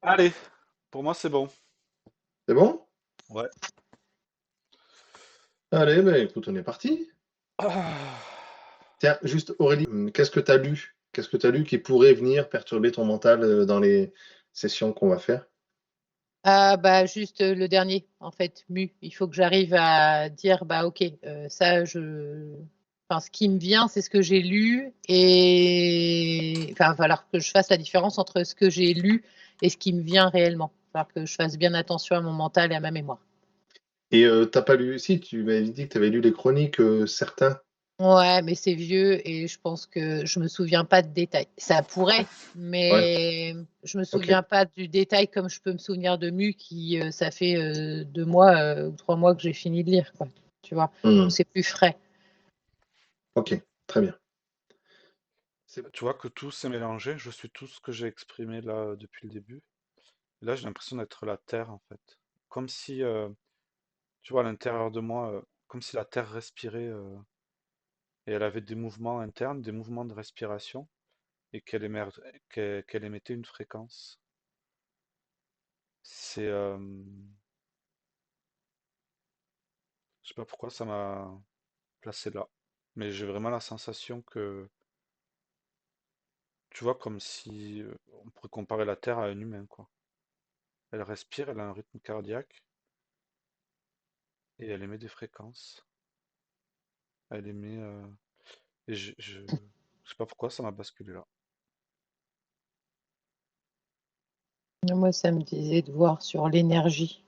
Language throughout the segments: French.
Allez, pour moi c'est bon. C'est bon? Ouais. Allez, ben écoute, on est parti. Ah. Tiens, juste Aurélie, qu'est-ce que tu as lu? Qu'est-ce que tu as lu qui pourrait venir perturber ton mental dans les sessions qu'on va faire? Ah bah, juste, le dernier, en fait, Mu. Il faut que j'arrive à dire: «Bah, OK, ça enfin, ce qui me vient, c'est ce que j'ai lu» et enfin, va falloir que je fasse la différence entre ce que j'ai lu et ce qui me vient réellement. Il va falloir que je fasse bien attention à mon mental et à ma mémoire. Et tu pas lu si, tu m'avais dit que tu avais lu les chroniques, certains. Ouais, mais c'est vieux et je pense que je me souviens pas de détails. Ça pourrait, Ouais, mais je me OK. souviens pas du détail comme je peux me souvenir de Mu qui, ça fait, 2 mois, ou 3 mois que j'ai fini de lire, quoi, tu vois? Donc Mmh. c'est plus frais. OK, très bien. C'est Tu vois que tout s'est mélangé, je suis tout ce que j'ai exprimé là depuis le début. Et là j'ai l'impression d'être la Terre en fait. Comme si, tu vois, à l'intérieur de moi, comme si la Terre respirait et elle avait des mouvements internes, des mouvements de respiration et qu'elle émettait une fréquence. C'est, je sais pas pourquoi ça m'a placé là, mais j'ai vraiment la sensation que, tu vois, comme si on pourrait comparer la Terre à un humain, quoi. Elle respire, elle a un rythme cardiaque et elle émet des fréquences. Elle émet. Et je sais pas pourquoi ça m'a basculé là. Moi, ça me disait de voir sur l'énergie.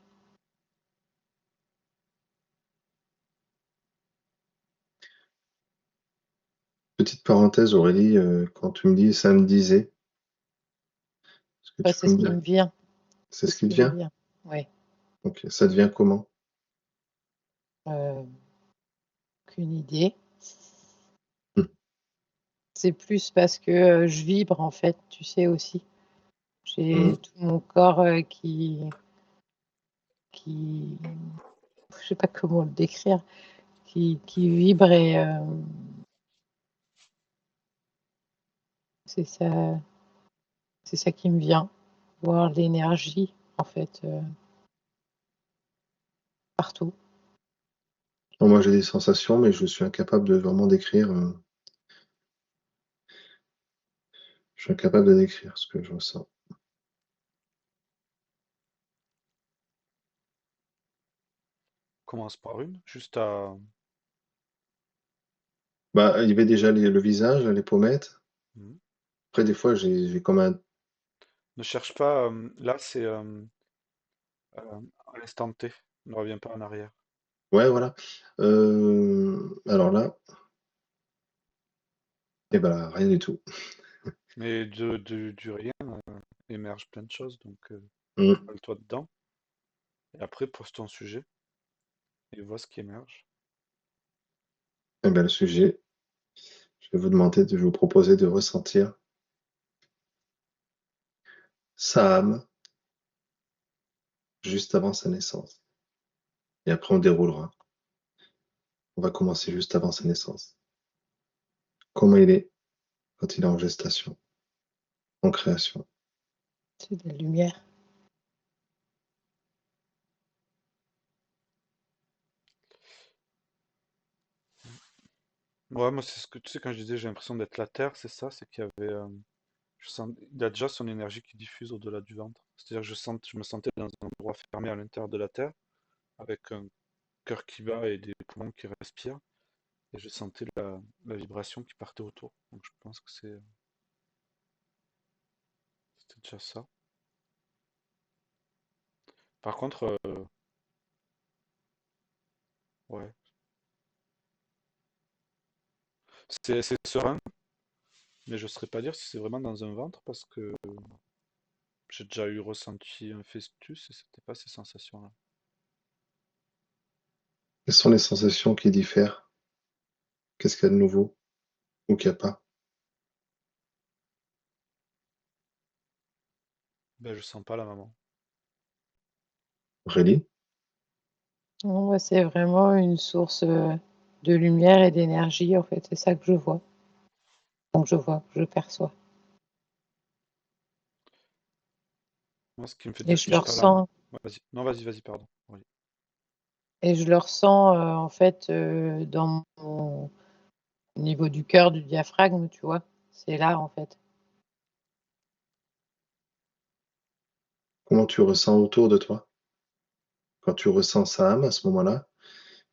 petite parenthèse Aurélie, quand tu me dis: «Ça me disait», est-ce que Bah, tu c'est peux ce me qui dire me vient, c'est c'est ce ce qui qui te me vient? vient. Ouais, OK, ça devient comment? heu, aucune idée. Mmh. C'est plus parce que, je vibre, en fait, tu sais, aussi. Mmh. J'ai tout mon corps, qui je sais pas comment le décrire, qui vibre et c'est ça c'est ça qui me vient. Voir l'énergie, en fait, partout. Non, moi j'ai des sensations, mais je suis incapable de vraiment décrire, je suis incapable de décrire ce que je ressens. Commence par une, juste à. Bah, il y avait déjà le visage, les pommettes. Mhm. Après des fois j'ai comme un Ne cherche pas. Là, c'est à l'instant T. Ne reviens pas en arrière. ouais, voilà. Alors là, et ben rien du tout. Mais du rien émerge plein de choses, donc Mmh. colle-toi dedans. Et après, pose ton sujet et vois ce qui émerge. Et ben le sujet, je vais vous proposer de ressentir sa âme juste avant sa naissance et après on déroulera. On va commencer juste avant sa naissance. Comment il est quand il est en gestation, en création. C'est de la lumière. Ouais, moi, c'est ce que tu sais, quand je disais j'ai l'impression d'être la Terre, c'est ça, c'est qu'il y avait. Il a déjà son énergie qui diffuse au-delà du ventre. C'est-à-dire que je me sentais dans un endroit fermé à l'intérieur de la Terre, avec un cœur qui bat et des poumons qui respirent. Et je sentais la vibration qui partait autour. Donc je pense que c'était déjà ça. Par contre, ouais, c'est serein, mais je ne saurais pas dire si c'est vraiment dans un ventre parce que j'ai déjà eu ressenti un festus et c'était pas ces sensations-là. Quelles sont les sensations qui diffèrent? Qu'est-ce qu'il y a de nouveau ou qu'il y a pas? Ben, je sens pas la maman. Aurélie? Non, moi, c'est vraiment une source, de lumière et d'énergie, en fait, c'est ça que je vois. Donc je vois, je perçois. Moi, ce qui me fait Et dire je que le j'ai pas la... ressens, Ouais, vas-y. Non, vas-y, pardon. Oui. et je le ressens en fait dans mon au niveau du cœur, du diaphragme, tu vois. C'est là en fait. Comment tu ressens autour de toi? Quand tu ressens sa âme à ce moment-là,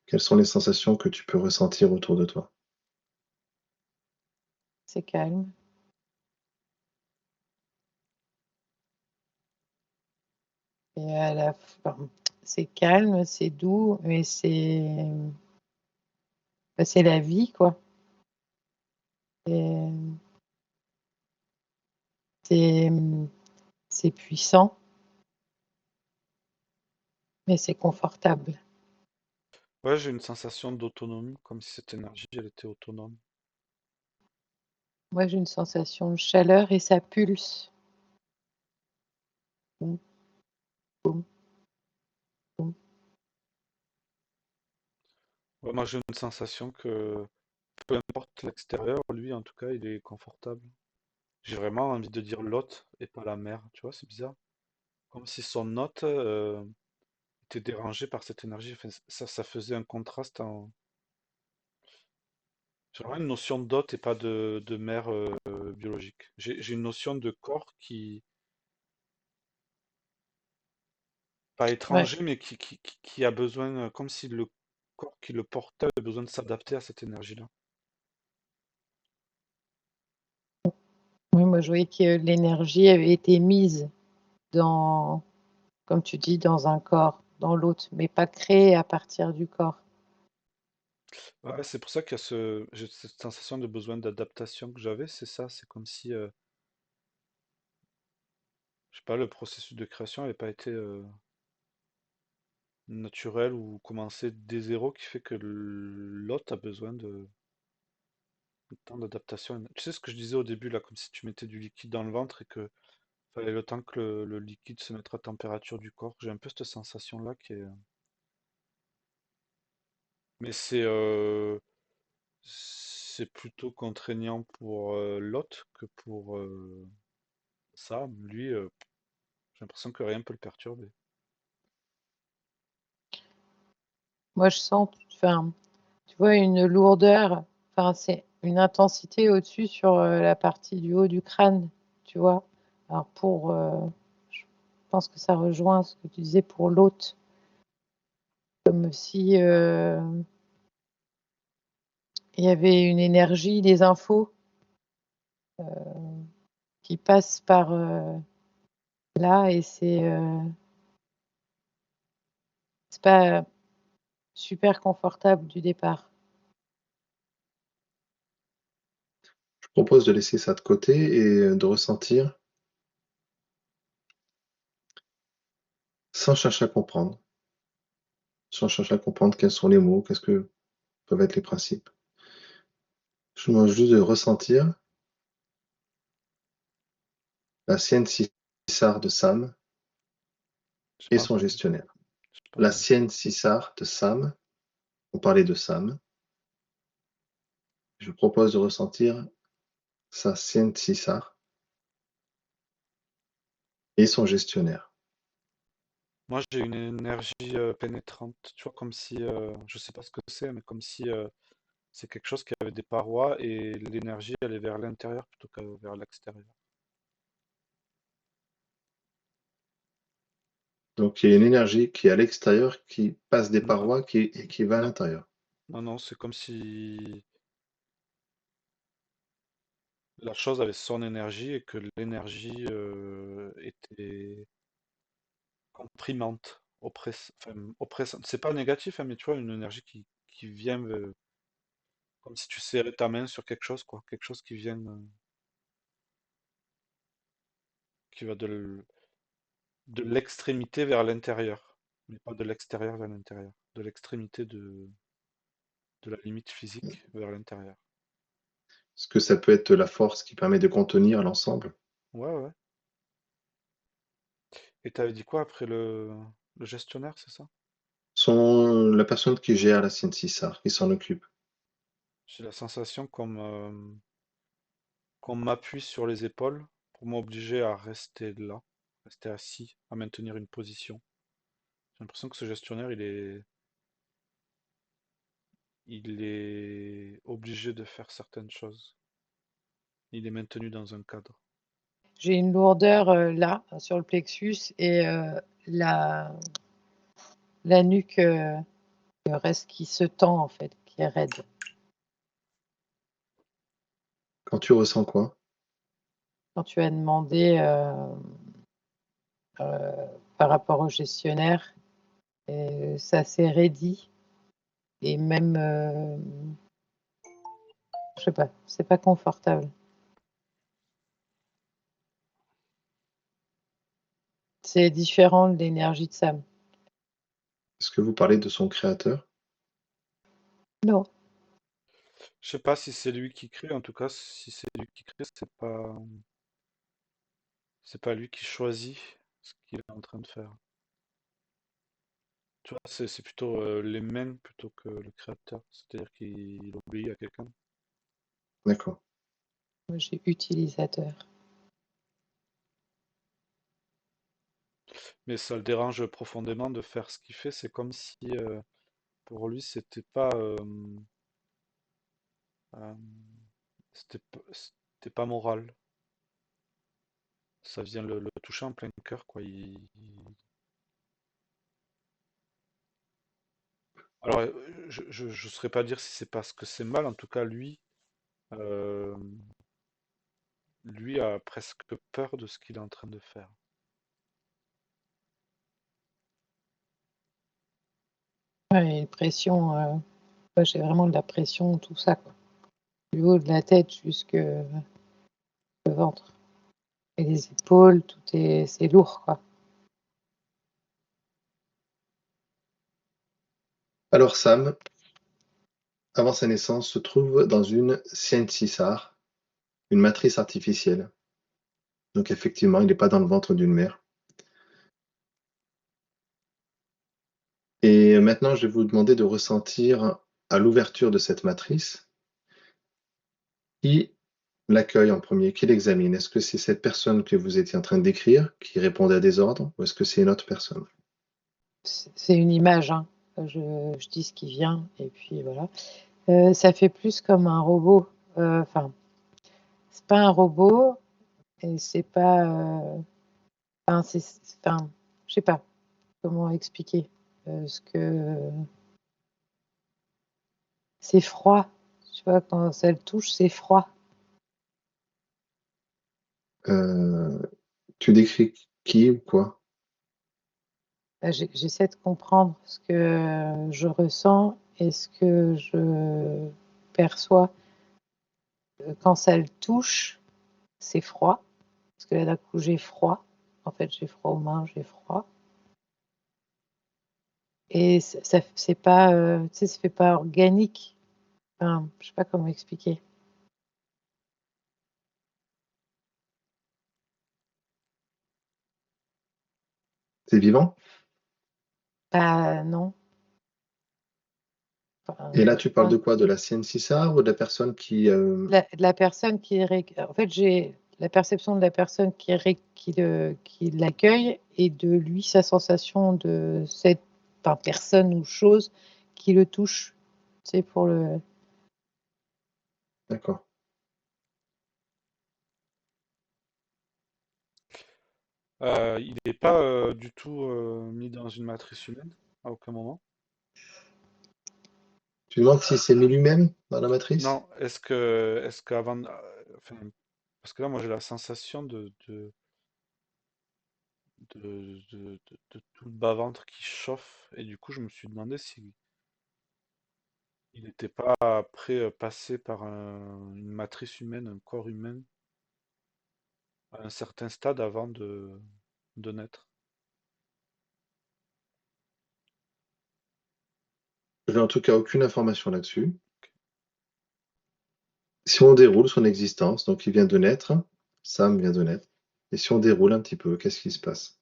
quelles sont les sensations que tu peux ressentir autour de toi? C'est calme. Et à la fin, c'est calme, c'est doux, mais c'est la vie, quoi. Et c'est, c'est puissant, mais c'est confortable. Ouais, j'ai une sensation d'autonomie, comme si cette énergie, elle était autonome. Moi, j'ai une sensation de chaleur et ça pulse. Boum, boum, boum. Ouais, moi, j'ai une sensation que peu importe l'extérieur, lui, en tout cas, il est confortable. J'ai vraiment envie de dire l'hôte et pas la mer, tu vois, c'est bizarre. Comme si son hôte était dérangé par cette énergie. Enfin, ça faisait un contraste en... J'ai vraiment une notion d'hôte et pas de mère biologique. J'ai une notion de corps qui, pas Ouais. étranger, mais qui a besoin, comme si le corps qui le portait avait besoin de s'adapter à cette énergie-là. Oui, moi, je voyais que l'énergie avait été mise dans, comme tu dis, dans un corps, dans l'autre, mais pas créée à partir du corps. Ouais, c'est pour ça qu'il y a j'ai cette sensation de besoin d'adaptation que j'avais, c'est ça, c'est comme si, je sais pas, le processus de création n'avait pas été naturel ou commencé dès zéro qui fait que l'autre a besoin de temps d'adaptation. Tu sais ce que je disais au début là, comme si tu mettais du liquide dans le ventre et que fallait le temps que le liquide se mette à température du corps. J'ai un peu cette sensation-là qui est... Mais c'est plutôt contraignant pour l'hôte que pour ça. Lui, j'ai l'impression que rien peut le perturber. Moi, je sens, enfin, tu vois, une lourdeur, enfin, c'est une intensité au-dessus sur la partie du haut du crâne, tu vois. Alors je pense que ça rejoint ce que tu disais pour l'autre, comme si il y avait une énergie, des infos qui passent par là et c'est pas super confortable du départ. Je propose de laisser ça de côté et de ressentir sans chercher à comprendre, sans chercher à comprendre quels sont les mots, qu'est-ce que peuvent être les principes. Je demande juste de ressentir la sienne Sissar de Sam J'ai et pas son entendu. gestionnaire. J'ai pas La entendu. sienne Sissar de Sam, on parlait de Sam, je propose de ressentir sa sienne Sissar et son gestionnaire. Moi, j'ai une énergie pénétrante, tu vois, comme si, je sais pas ce que c'est, mais comme si c'est quelque chose qui avait des parois et l'énergie allait vers l'intérieur plutôt que vers l'extérieur. Donc il y a une énergie qui est à l'extérieur, qui passe des Non, parois et qui va à non, l'intérieur. non, c'est comme si la chose avait son énergie et que l'énergie était comprimante, enfin, oppressante. C'est pas négatif, hein, mais tu vois, une énergie qui vient comme si tu serrais ta main sur quelque chose, quoi. Quelque chose qui vient, qui va de l'extrémité vers l'intérieur, mais pas de l'extérieur vers l'intérieur, de l'extrémité de la limite physique vers l'intérieur. Est-ce que ça peut être la force qui permet de contenir l'ensemble? Ouais, ouais. Et t'avais dit quoi après le gestionnaire, c'est ça? Sont la personne qui gère la CNCSAR, qui s'en occupe. J'ai la sensation qu'on m'appuie sur les épaules pour m'obliger à rester là, rester assis, à maintenir une position. J'ai l'impression que ce gestionnaire, il est obligé de faire certaines choses. Il est maintenu dans un cadre. J'ai une lourdeur là, sur le plexus, et la nuque reste qui se tend, en fait, qui est raide. Quand tu ressens quoi? Quand tu as demandé par rapport au gestionnaire, ça s'est raidi, et même, je sais pas, c'est pas confortable. C'est différent de l'énergie de Sam. Est-ce que vous parlez de son créateur? Non, Je sais pas si c'est lui qui crée, en tout cas, si c'est lui qui crée, c'est pas lui qui choisit ce qu'il est en train de faire. Tu vois, c'est plutôt les mains plutôt que le créateur. C'est-à-dire qu'il obéit à quelqu'un. D'accord. moi j'ai utilisateur. Mais ça le dérange profondément de faire ce qu'il fait. C'est comme si pour lui, euh, c'était pas moral. Ça vient le toucher en plein cœur, quoi. Alors, je saurais pas dire si c'est parce que c'est mal. En tout cas, euh, lui a presque peur de ce qu'il est en train de faire. Ouais, et pression, moi j'ai vraiment de la pression, tout ça, quoi. Du haut de la tête jusque le ventre. Et les épaules, c'est lourd, quoi. Alors Sam, avant sa naissance, se trouve dans une Ciencisaar, une matrice artificielle. Donc effectivement, il n'est pas dans le ventre d'une mère. Et maintenant, je vais vous demander de ressentir à l'ouverture de cette matrice qui l'accueille en premier, qui l'examine. Est-ce que c'est cette personne que vous étiez en train de décrire qui répondait à des ordres ou est-ce que c'est une autre personne? C'est une image, hein. Je dis ce qui vient, et puis voilà. Ça fait plus comme un robot. Enfin, c'est pas un robot, et c'est pas. Enfin, enfin, je sais pas comment expliquer. Ce que c'est froid. Tu vois, quand ça le touche, c'est froid. Euh, Tu décris qui ou quoi? J'essaie de comprendre ce que je ressens et ce que je perçois. Quand ça le touche, c'est froid. Parce que là, d'un coup, j'ai froid. En fait, j'ai froid aux mains, j'ai froid. Et c'est pas, tu sais, ça fait pas organique. Enfin, je sais pas comment expliquer. C'est vivant? Bah non. Et Enfin, là, tu parles de quoi? De la Ciencisaar ou de la personne qui... la personne en fait, j'ai la perception de la personne qui l'accueille, et de lui, sa sensation de cette, enfin, personne ou chose qui le touche. C'est pour le. D'accord. Il n'est pas du tout mis dans une matrice humaine, à aucun moment. Tu demandes si c'est mis lui-même dans la matrice? Non, est-ce qu'avant, enfin, parce que là, moi, j'ai la sensation de tout le bas-ventre qui chauffe, et du coup, je me suis demandé si il n'était pas après passer par une matrice humaine, un corps humain, à un certain stade avant de naître. Je n'ai en tout cas aucune information là-dessus. Si on déroule son existence, donc il vient de naître, Sam vient de naître, et si on déroule un petit peu, qu'est-ce qui se passe?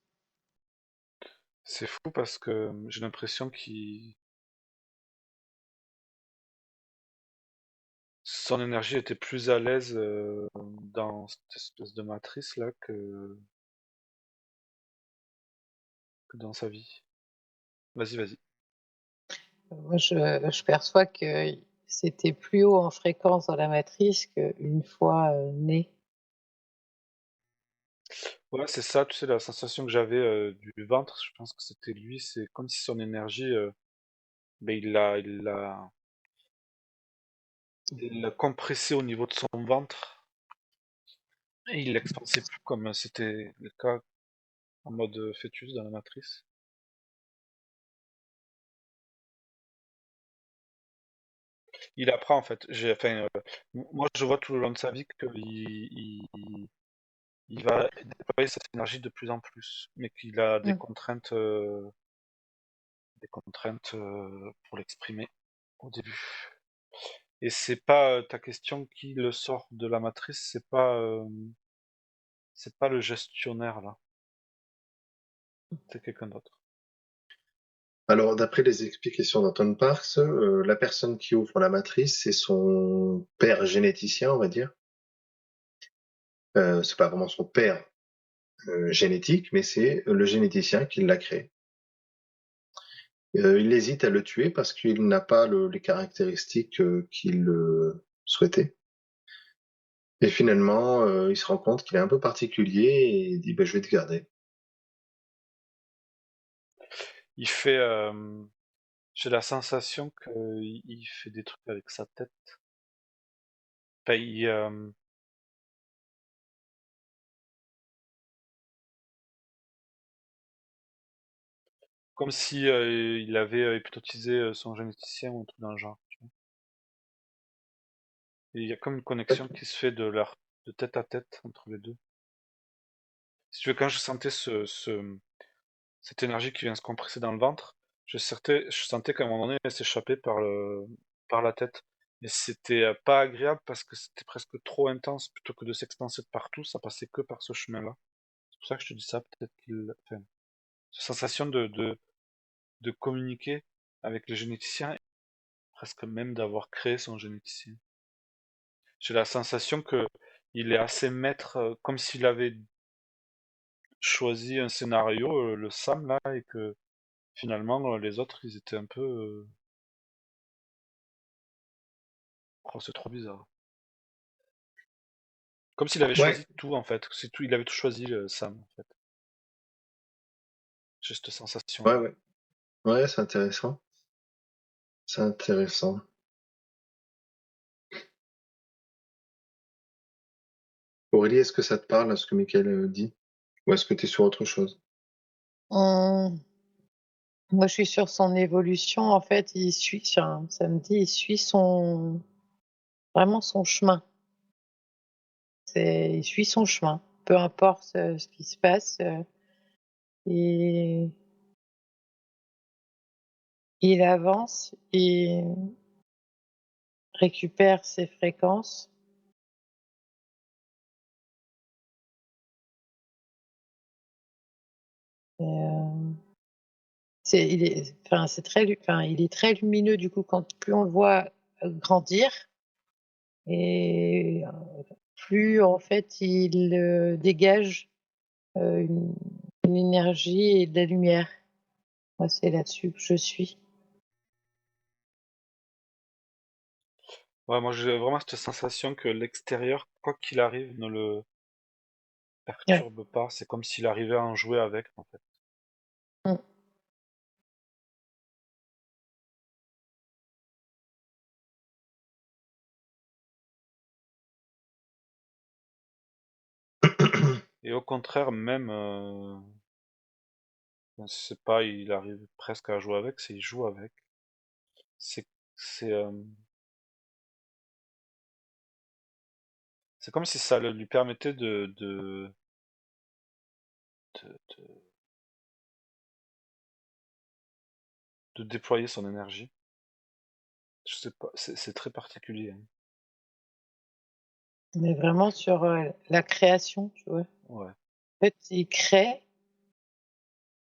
C'est fou parce que j'ai l'impression qu'il son énergie était plus à l'aise dans cette espèce de matrice là que dans sa vie. Vas-y, vas-y. Moi, je perçois que c'était plus haut en fréquence dans la matrice qu'une fois né. Ouais, c'est ça, tu sais, la sensation que j'avais du ventre, je pense que c'était lui, c'est comme si son énergie, ben, il l'a compressé au niveau de son ventre et il l'expansait plus comme c'était le cas en mode fœtus dans la matrice. Il apprend en fait. Moi, je vois tout le long de sa vie qu'il va déployer cette énergie de plus en plus, mais qu'il a Mm. des contraintes pour l'exprimer au début. Et c'est pas ta question qui le sort de la matrice, c'est pas le gestionnaire là, c'est quelqu'un d'autre. Alors, d'après les explications d'Anton Parks, la personne qui ouvre la matrice, c'est son père généticien, on va dire. C'est pas vraiment son père génétique, mais c'est le généticien qui l'a créé. Il hésite à le tuer parce qu'il n'a pas les caractéristiques qu'il souhaitait. Et finalement, il se rend compte qu'il est un peu particulier et il dit bah, je vais te garder. Il fait, j'ai la sensation qu'il fait des trucs avec sa tête. Enfin, comme si il avait hypnotisé son généticien ou un truc dans le genre. Tu vois. Et il y a comme une connexion qui se fait de tête à tête entre les deux. Si tu veux, quand je sentais cette énergie qui vient se compresser dans le ventre, je sentais qu'à un moment donné, elle s'échappait par la tête. Mais c'était pas agréable parce que c'était presque trop intense. Plutôt que de s'expanser de partout, ça passait que par ce chemin-là. C'est pour ça que je te dis ça. Peut-être enfin, cette sensation de communiquer avec le généticien, presque même d'avoir créé son généticien. J'ai la sensation que il est assez maître, comme s'il avait choisi un scénario, le Sam là, et que finalement les autres ils étaient un peu. Oh, c'est trop bizarre. Comme s'il avait Ouais, choisi tout en fait. C'est tout, il avait tout choisi le Sam en fait. J'ai cette sensation ouais, là. ouais. Ouais, c'est intéressant. C'est intéressant. Aurélie, est-ce que ça te parle, ce que Michael dit? Ou est-ce que tu es sur autre chose? Hum, Moi, je suis sur son évolution. En fait, enfin, ça me dit, il suit vraiment son chemin. Il suit son chemin. Peu importe ce qui se passe, et il avance, il récupère ses fréquences. Et, il est très lumineux du coup quand plus on le voit grandir et plus en fait il dégage une énergie et de la lumière. Moi, c'est là-dessus que je suis. Ouais, moi j'ai vraiment cette sensation que l'extérieur, quoi qu'il arrive, ne le Ouais. perturbe pas. C'est comme s'il arrivait à en jouer avec en fait. Mm. Et au contraire, même, c'est pas, il arrive presque à jouer avec, c'est il joue avec. C'est, c'est, c'est comme si ça lui permettait de, de déployer son énergie. Je sais pas, c'est très particulier. Hein. Mais vraiment sur la création, tu vois. En Ouais, fait, il crée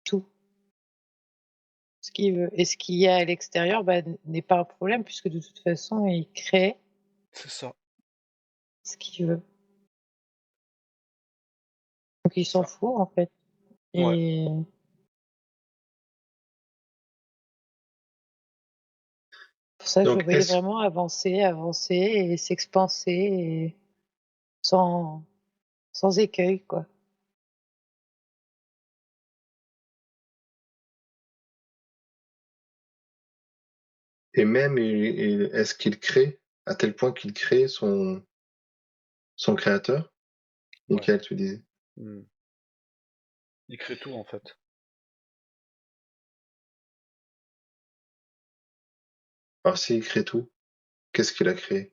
tout ce qu'il veut. Et ce qu'il y a à l'extérieur bah, n'est pas un problème puisque de toute façon, il crée c'est ça, ce qu'il veut. Donc il c'est s'en ça. fout en fait. Ouais. Et ça, je le Donc, voyais vraiment avancer et s'expanser et sans écueil, quoi. et même, est-ce qu'il crée à tel point qu'il crée son créateur? Ouais. Michael, tu disais. Hmm. Il crée tout en fait. Alors, s'il crée tout, qu'est-ce qu'il a créé?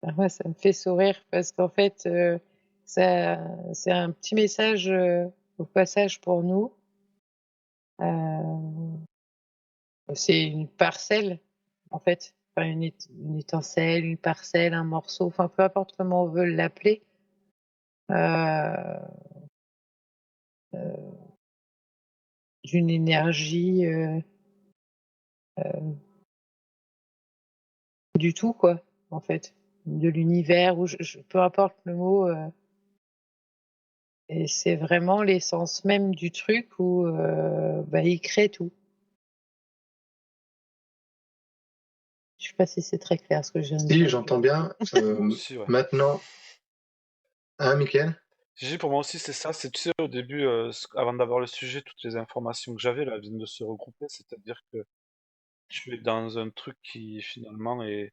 Bah, moi, ça me fait sourire parce qu'en fait, ça c'est un petit message, au passage pour nous. Heu, c'est une parcelle, en fait, enfin une étincelle, une parcelle, un morceau, enfin peu importe comment on veut l'appeler, heu d'une énergie, du tout quoi, en fait, de l'univers ou je peu importe le mot, et c'est vraiment l'essence même du truc où, bah, il crée tout. Je sais pas si c'est très clair ce que je viens de Si, dire. j'entends bien. Pour moi aussi, ouais. Maintenant, hein, Michael? Gigi, pour moi aussi, c'est ça. C'est, tu sais, au début, avant d'avoir le sujet, toutes les informations que j'avais là viennent de se regrouper. C'est-à-dire que tu es dans un truc qui finalement est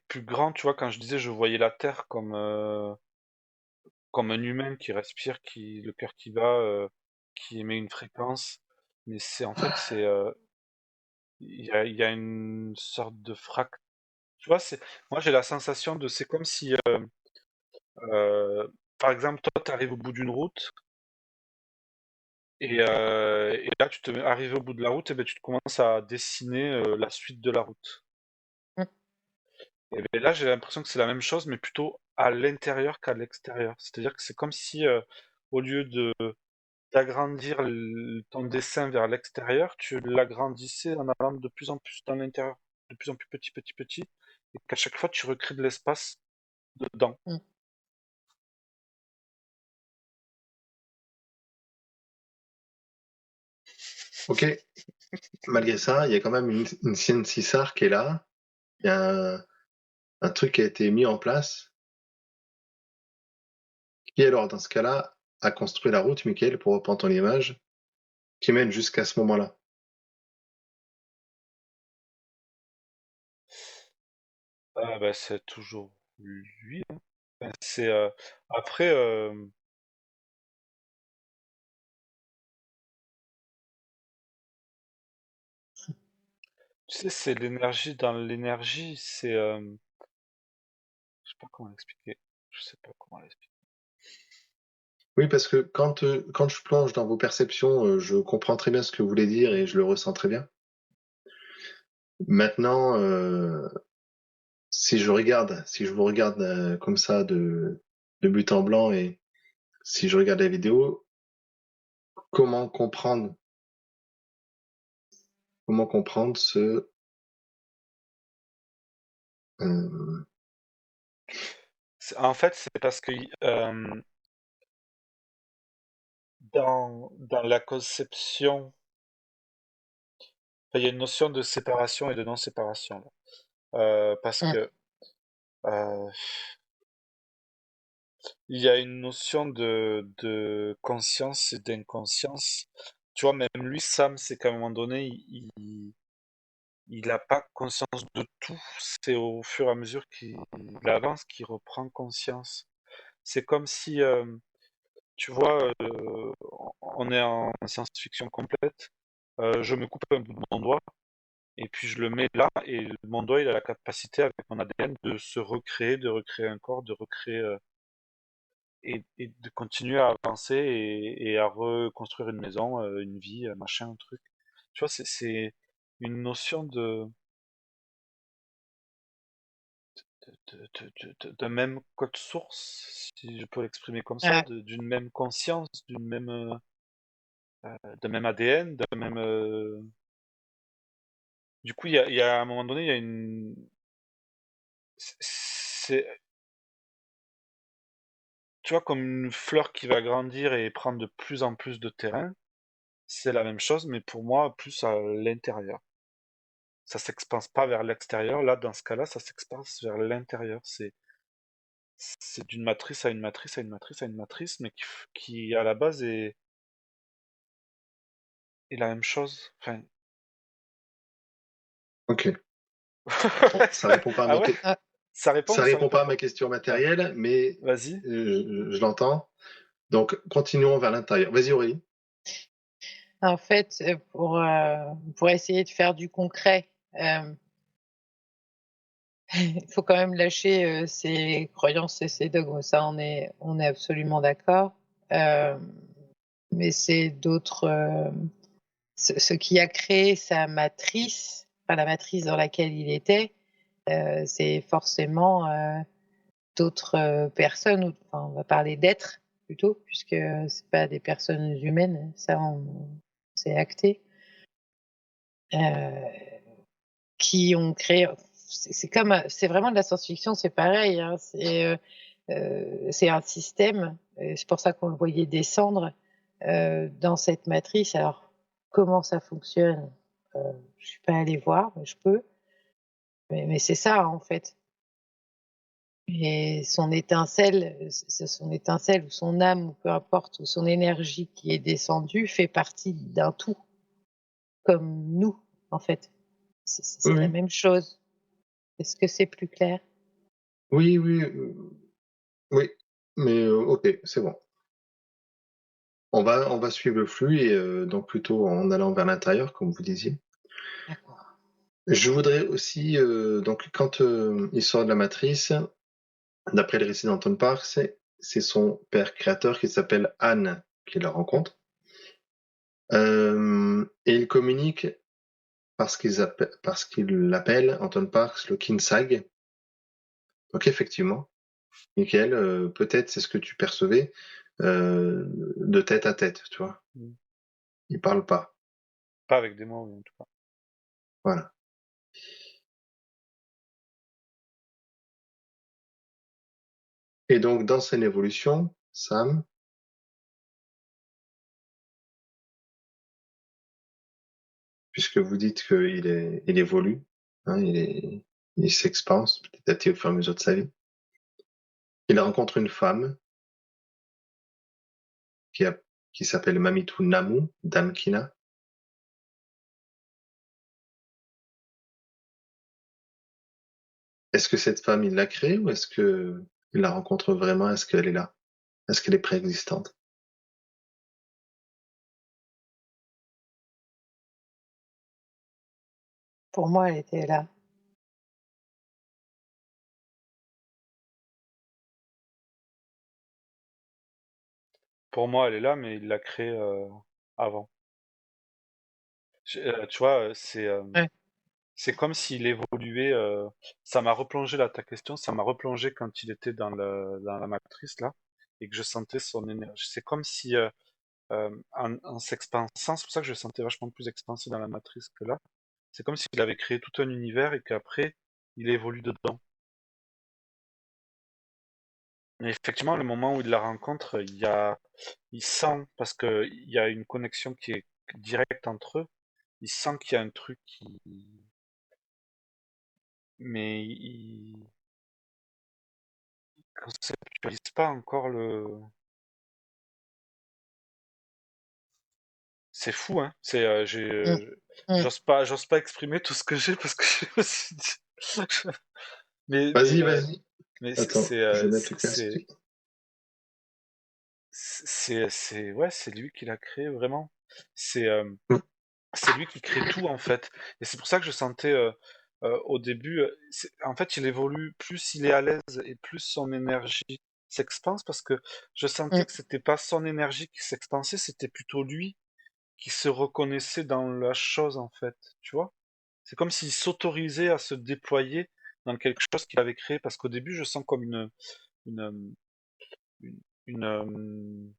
plus grand. Tu vois, quand je disais je voyais la Terre comme un humain qui respire, le cœur qui bat, qui émet une fréquence. Mais c'est en fait, il y a une sorte de tu vois, moi j'ai la sensation c'est comme si, par exemple, toi, tu arrives au bout d'une route et là, arrivé au bout de la route, et ben, tu te commences à dessiner la suite de la route. Mmh. Et ben, là, j'ai l'impression que c'est la même chose, mais plutôt à l'intérieur qu'à l'extérieur. C'est-à-dire que c'est comme si, au lieu d'agrandir ton dessin vers l'extérieur, tu l'agrandissais en allant de plus en plus dans l'intérieur, de plus en plus petit, petit, petit, et qu'à chaque fois, tu recrées de l'espace dedans. Mmh. OK. Malgré ça, il y a quand même une CNC qui est là. Il y a un truc qui a été mis en place. Qui alors, dans ce cas-là, a construit la route, Michael, pour reprendre ton image, qui mène jusqu'à ce moment-là? Ah, bah, c'est toujours lui, hein. Enfin, après, tu sais, c'est l'énergie dans l'énergie, je sais pas comment l'expliquer. Je sais pas comment l'expliquer. Oui, parce que quand je plonge dans vos perceptions, je comprends très bien ce que vous voulez dire et je le ressens très bien. Maintenant, si je vous regarde, comme ça de but en blanc et si je regarde la vidéo, comment comprendre ce, hem En fait, c'est parce que dans la conception, enfin, il y a une notion de séparation et de non-séparation là. Parce Mmh. que euh, il y a une notion de conscience et d'inconscience. Tu vois, même lui, Sam, c'est qu'à un moment donné, il n'a pas conscience de tout. C'est au fur et à mesure qu'il avance qu'il reprend conscience. C'est comme si, tu vois, on est en science-fiction complète. Je me coupe un bout de mon doigt et puis je le mets là et mon doigt, il a la capacité avec mon ADN de se recréer, de recréer un corps, de recréer et de continuer à avancer et à reconstruire une maison, une vie, machin, un truc. Tu vois, c'est une notion d'un même code source, si je peux l'exprimer comme ça, Ouais. d'une même conscience, d'un même ADN, d'un même. Du coup, il y a à un moment donné, il y a une. C'est, tu vois, comme une fleur qui va grandir et prendre de plus en plus de terrain, c'est la même chose, mais pour moi, plus à l'intérieur. Ça s'expanse pas vers l'extérieur. Là, dans ce cas-là, ça s'expanse vers l'intérieur. C'est d'une matrice à une matrice à une matrice à une matrice, mais qui à la base est la même chose. Enfin, Ok. Ça répond pas à ah ma, ouais? que- Ah, Ça répond ça ou ça répond répond pas à pas? ma question Ouais. matérielle, mais Vas-y. je l'entends. Donc, continuons vers l'intérieur. Vas-y, Aurélie. en fait, pour essayer de faire du concret, il faut quand même lâcher, ses croyances et ses dogmes. Ça, on est absolument d'accord. Hem, mais c'est d'autres, ce qui a créé sa matrice, enfin la matrice dans laquelle il était, c'est forcément, d'autres, personnes ou enfin, on va parler d'êtres plutôt puisque, c'est pas des personnes humaines, ça c'est acté, heu, qui ont créé c'est comme, c'est vraiment de la science-fiction, c'est pareil, hein, c'est un système, c'est pour ça qu'on le voyait descendre, dans cette matrice. Alors comment ça fonctionne? Heu, je suis pas allée voir, mais je peux, mais c'est ça, en fait. Et son étincelle, c'est son étincelle ou son âme ou peu importe, ou son énergie qui est descendue fait partie d'un tout, comme nous, en fait. Oui, C'est la oui. même chose. Est-ce que c'est plus clair? Oui, oui, oui. Mais ok, c'est bon. On va suivre le flux et donc plutôt en allant vers l'intérieur, comme vous disiez. D'accord. Je voudrais aussi, donc quand il sort de la matrice, d'après le récit d'Anton Park, c'est son père créateur qui s'appelle Anne qui le rencontre. Et il communique parce qu'il l'appelle, Anton Parks, le Kinsag. Donc effectivement, Michael, peut-être c'est ce que tu percevais de tête à tête, tu vois. Mm. Il parle pas. Pas avec des mots, en tout cas. Voilà. Et donc dans son évolution, Sam, puisque vous dites il évolue, hein, il s'expanse petit à petit au fur et à mesure de sa vie. Il rencontre une femme qui, a, qui s'appelle Mamitu Namu Damkina. Est-ce que cette femme, il l'a créée ou est-ce que il la rencontre vraiment? Est-ce qu'elle est là? Est-ce qu'elle est préexistante? Pour moi, elle était là. Pour moi, elle est là, mais il l'a créée avant. Tu vois, Ouais. c'est comme s'il évoluait. Ça m'a replongé là, ta question, ça m'a replongé quand il était dans la matrice là, et que je sentais son énergie. C'est comme si, en s'expansant, c'est pour ça que je le sentais vachement plus expansé dans la matrice que là. C'est comme s'il avait créé tout un univers et qu'après, il évolue dedans. Mais effectivement, le moment où il la rencontre, il sent, parce que il y a une connexion qui est directe entre eux, il sent qu'il y a un truc mais il conceptualise pas encore c'est fou, hein. Mmh. Mmh. J'ose pas exprimer tout ce que j'ai parce que je me suis dit, mais, Vas-y, mais, euh, vas-y. mais Attends, je vais mettre le casque. ouais, c'est lui qui l'a créé vraiment. C'est, euh, Mm. c'est lui qui crée tout en fait. Et c'est pour ça que je sentais au début, en fait, il évolue, plus il est à l'aise et plus son énergie s'expanse parce que je sentais Mmh. que c'était pas son énergie qui s'expansait, c'était plutôt lui qui se reconnaissait dans la chose en fait, tu vois? C'est comme s'il s'autorisait à se déployer dans quelque chose qu'il avait créé parce qu'au début, je sens comme une, euh, une,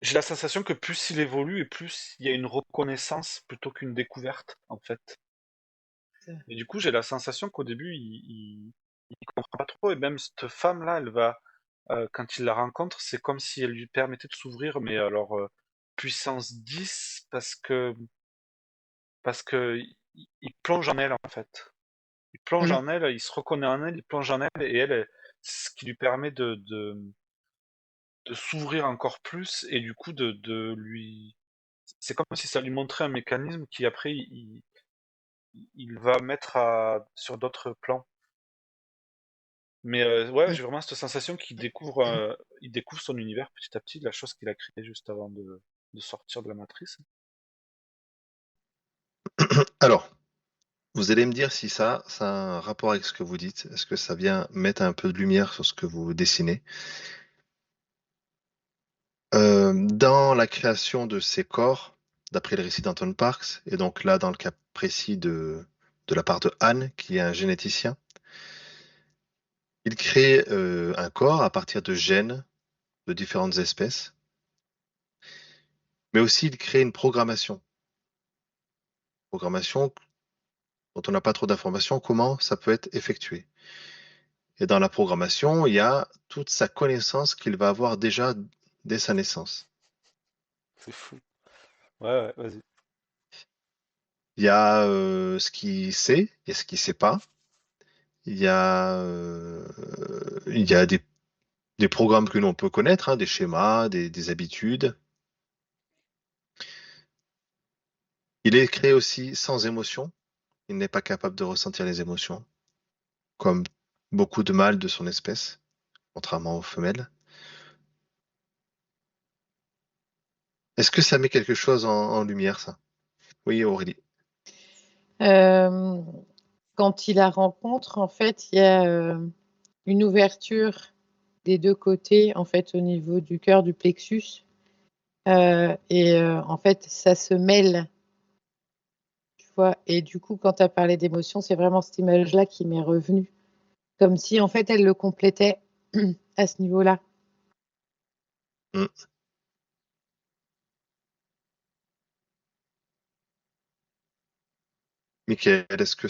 j'ai la sensation que plus il évolue et plus il y a une reconnaissance plutôt qu'une découverte, en fait. C'est Et du coup, j'ai la sensation qu'au début, il comprend pas trop et même cette femme-là, elle va, quand il la rencontre, c'est comme si elle lui permettait de s'ouvrir, mais alors puissance 10 parce que il plonge en elle en fait. Il plonge Mhm. en elle, il se reconnaît en elle, il plonge en elle et c'est ce qui lui permet de s'ouvrir encore plus et du coup de lui. C'est comme si ça lui montrait un mécanisme qui après il va mettre sur d'autres plans. Mais ouais, Mhm. j'ai vraiment cette sensation il découvre son univers petit à petit, la chose qu'il a créée juste avant de sortir de la matrice. Alors, vous allez me dire si ça a un rapport avec ce que vous dites. Est-ce que ça vient mettre un peu de lumière sur ce que vous dessinez? Dans la création de ces corps, d'après le récit d'Anton Parks, et donc là, dans le cas précis de la part de Anne, qui est un généticien, il crée un corps à partir de gènes de différentes espèces, mais aussi il crée une programmation dont on n'a pas trop d'informations, comment ça peut être effectué. Et dans la programmation, il y a toute sa connaissance qu'il va avoir déjà dès sa naissance. C'est fou. Ouais, ouais, vas-y. Il y a ce qu'il sait, il y a ce qu'il ne sait pas, il y a des programmes que l'on peut connaître, hein, des schémas, des habitudes. Il est créé aussi sans émotion. Il n'est pas capable de ressentir les émotions, comme beaucoup de mâles de son espèce, contrairement aux femelles. Est-ce que ça met quelque chose en lumière, ça? Oui, Aurélie. Euh, Quand il la rencontre, en fait, il y a une ouverture des deux côtés, en fait, au niveau du cœur, du plexus. En fait, ça se mêle, tu vois. Et du coup, quand tu as parlé d'émotion, c'est vraiment cette image-là qui m'est revenue. Comme si, en fait, elle le complétait à ce niveau-là. Hmm. Michael, est-ce que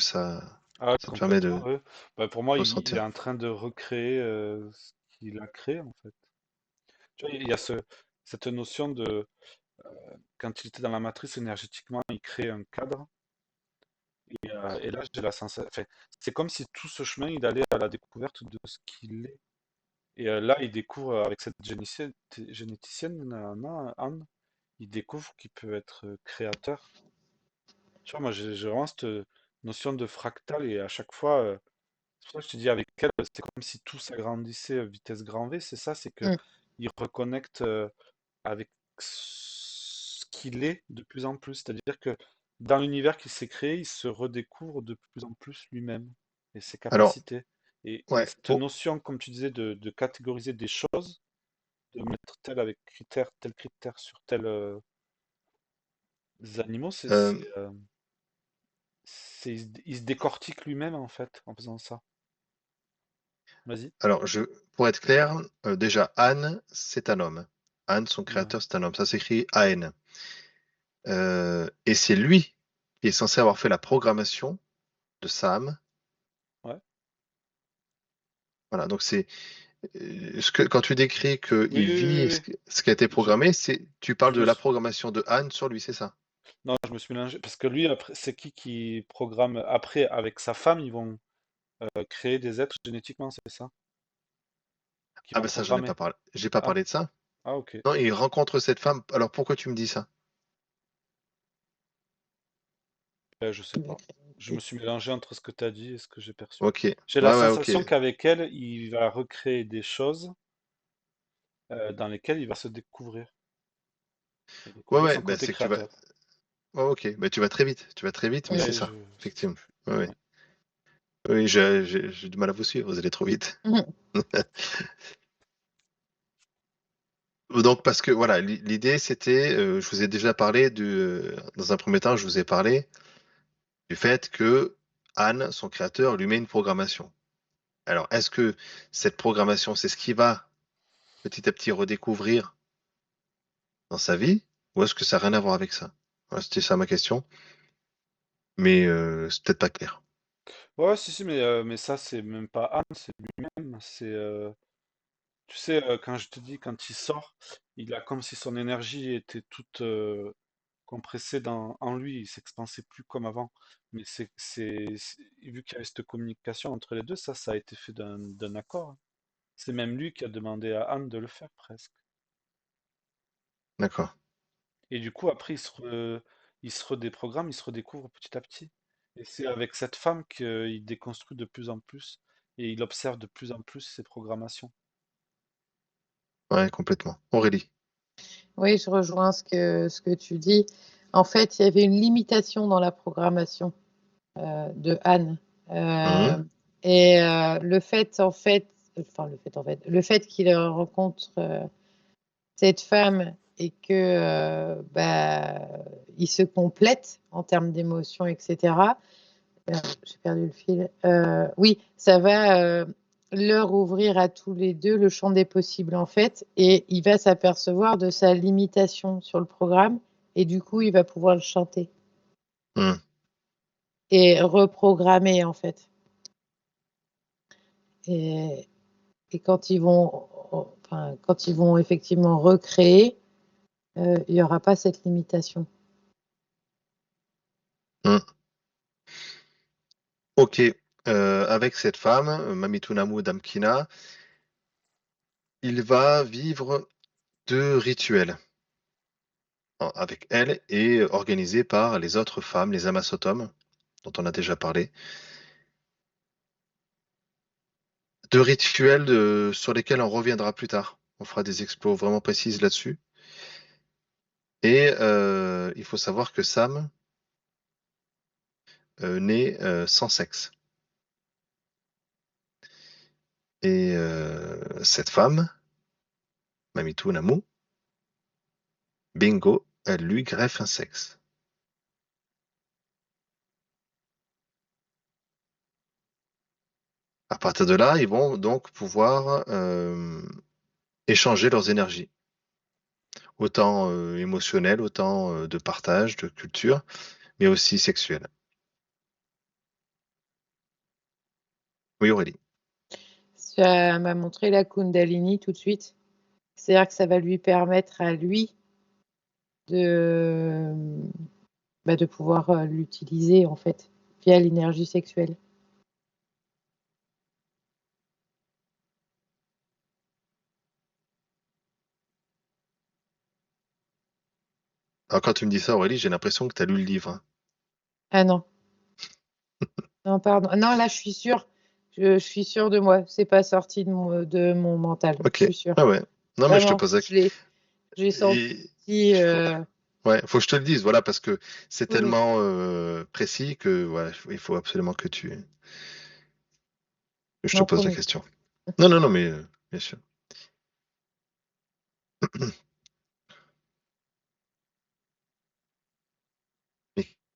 Ah, ça te permet complètement, de ouais. Bah, pour moi, il est ressentir? en train de recréer ce qu'il a créé en fait. Tu vois, il y a cette notion de quand il était dans la matrice énergétiquement, il crée un cadre. Et là, j'ai la sensation. Enfin, c'est comme si tout ce chemin, il allait à la découverte de ce qu'il est. Et là, il découvre avec cette généticienne, Anne, il découvre qu'il peut être créateur. Tu vois, moi, j'ai vraiment cette notion de fractal et à chaque fois, c'est pour ça que je te dis avec elle, c'est comme si tout s'agrandissait à vitesse grand V, c'est ça, c'est que Mm. il reconnecte avec ce qu'il est de plus en plus. C'est-à-dire que dans l'univers qu'il s'est créé, il se redécouvre de plus en plus lui-même et ses Alors, capacités. Et ouais. cette Oh, notion, comme tu disais, de catégoriser des choses, de mettre tel critère sur tels animaux, euh, il se décortique lui-même en fait en faisant ça. Vas-y. alors, pour être clair, déjà, Anne, c'est un homme. Anne, son Ouais. créateur, c'est un homme. Ça s'écrit A-N. Et c'est lui qui est censé avoir fait la programmation de Sam. Ouais. Voilà, donc c'est quand tu décris Oui, qu'il oui, oui, vit oui. ce qui a été Je, programmé, tu parles je de me la suis... programmation de Anne sur lui, c'est ça? Non, je me suis mélangé. Parce que lui, après, c'est qui programme après avec sa femme, ils vont créer des êtres génétiquement, c'est ça? Qui Ah vont ben ça, j'en ai programmer. pas parlé. J'ai pas Ah, parlé de ça. ah, ok. Non, il rencontre cette femme. Alors pourquoi tu me dis ça? Je sais Il va pas. créer une Je me suis mélangé entre ce que tu as dit et ce que j'ai perçu. Ok. Ouais, J'ai la ouais, ok. sensation qu'avec elle, il va recréer des choses dans lesquelles il va se découvrir et Ouais, découvrir ouais, son ben côté c'est que tu vas. créateur. Ouais, ok, ben tu vas très vite. Tu vas très vite, mais c'est Ouais, ça, effectivement. Ouais, ouais. ouais. Oui, j'ai du mal à vous suivre, vous allez trop vite. Mhm. Donc parce que voilà, l'idée c'était, je vous ai déjà parlé dans un premier temps, je vous ai parlé du fait que Anne, son créateur, lui met une programmation. Alors, est-ce que cette programmation, c'est ce qui va petit à petit redécouvrir dans sa vie, ou est-ce que ça n'a rien à voir avec ça? Voilà, c'était ça ma question, mais c'est peut-être pas clair. Ouais, si, si, mais ça, c'est même pas Anne, c'est lui-même. Tu sais, quand je te dis, quand il sort, il a comme si son énergie était toute compressée en lui, il s'expansait plus comme avant. Mais vu qu'il y avait cette communication entre les deux, ça a été fait d'un accord, hein. C'est même lui qui a demandé à Anne de le faire presque. D'accord. Et du coup, après, il se redéprogramme, il se redécouvre petit à petit. Et c'est avec cette femme qu'il déconstruit de plus en plus et il observe de plus en plus ses programmations. Ouais, complètement. Aurélie. Oui, je rejoins ce que tu dis. En fait, il y avait une limitation dans la programmation de Anne. Mhm. Euh, et le fait, en fait, enfin, le fait qu'il rencontre cette femme et que bah, ils se complètent en termes d'émotions, etc. J'ai perdu le fil. Oui, ça va leur ouvrir à tous les deux le champ des possibles en fait, et il va s'apercevoir de sa limitation sur le programme, et du coup, il va pouvoir le chanter Mhm. et reprogrammer en fait. Et, et quand ils vont, enfin, quand ils vont effectivement recréer, il n'y aura pas cette limitation. Mhm. Ok. Avec cette femme, Mamitunamu Damkina, il va vivre deux rituels avec elle et organisés par les autres femmes, les Amasotom, dont on a déjà parlé. Deux rituels sur lesquels on reviendra plus tard. On fera des expos vraiment précises là-dessus. Et il faut savoir que Sam naît sans sexe. Et cette femme, Mamitu Namu, bingo, elle lui greffe un sexe. À partir de là, ils vont donc pouvoir échanger leurs énergies, autant émotionnelles, autant de partage, de culture, mais aussi sexuelles. Oui, Aurélie. Ça m'a montré la Kundalini tout de suite. C'est-à-dire que ça va lui permettre à lui de, de pouvoir l'utiliser en fait via l'énergie sexuelle. Alors quand tu me dis ça, Aurélie, j'ai l'impression que tu as lu le livre, hein. Ah non, non, pardon. Non, là, je suis sûre. Je suis sûre de moi. C'est pas sorti de mon mental. Je Ok. suis sûre. Ah ouais. Non, mais je te Vraiment, posais. j'ai Et senti. ouais, faut que je te le dise, voilà, parce que c'est Oui, oui. tellement précis que voilà, il faut absolument que je te Non, pose la promis. question. Non, non, non, mais bien sûr.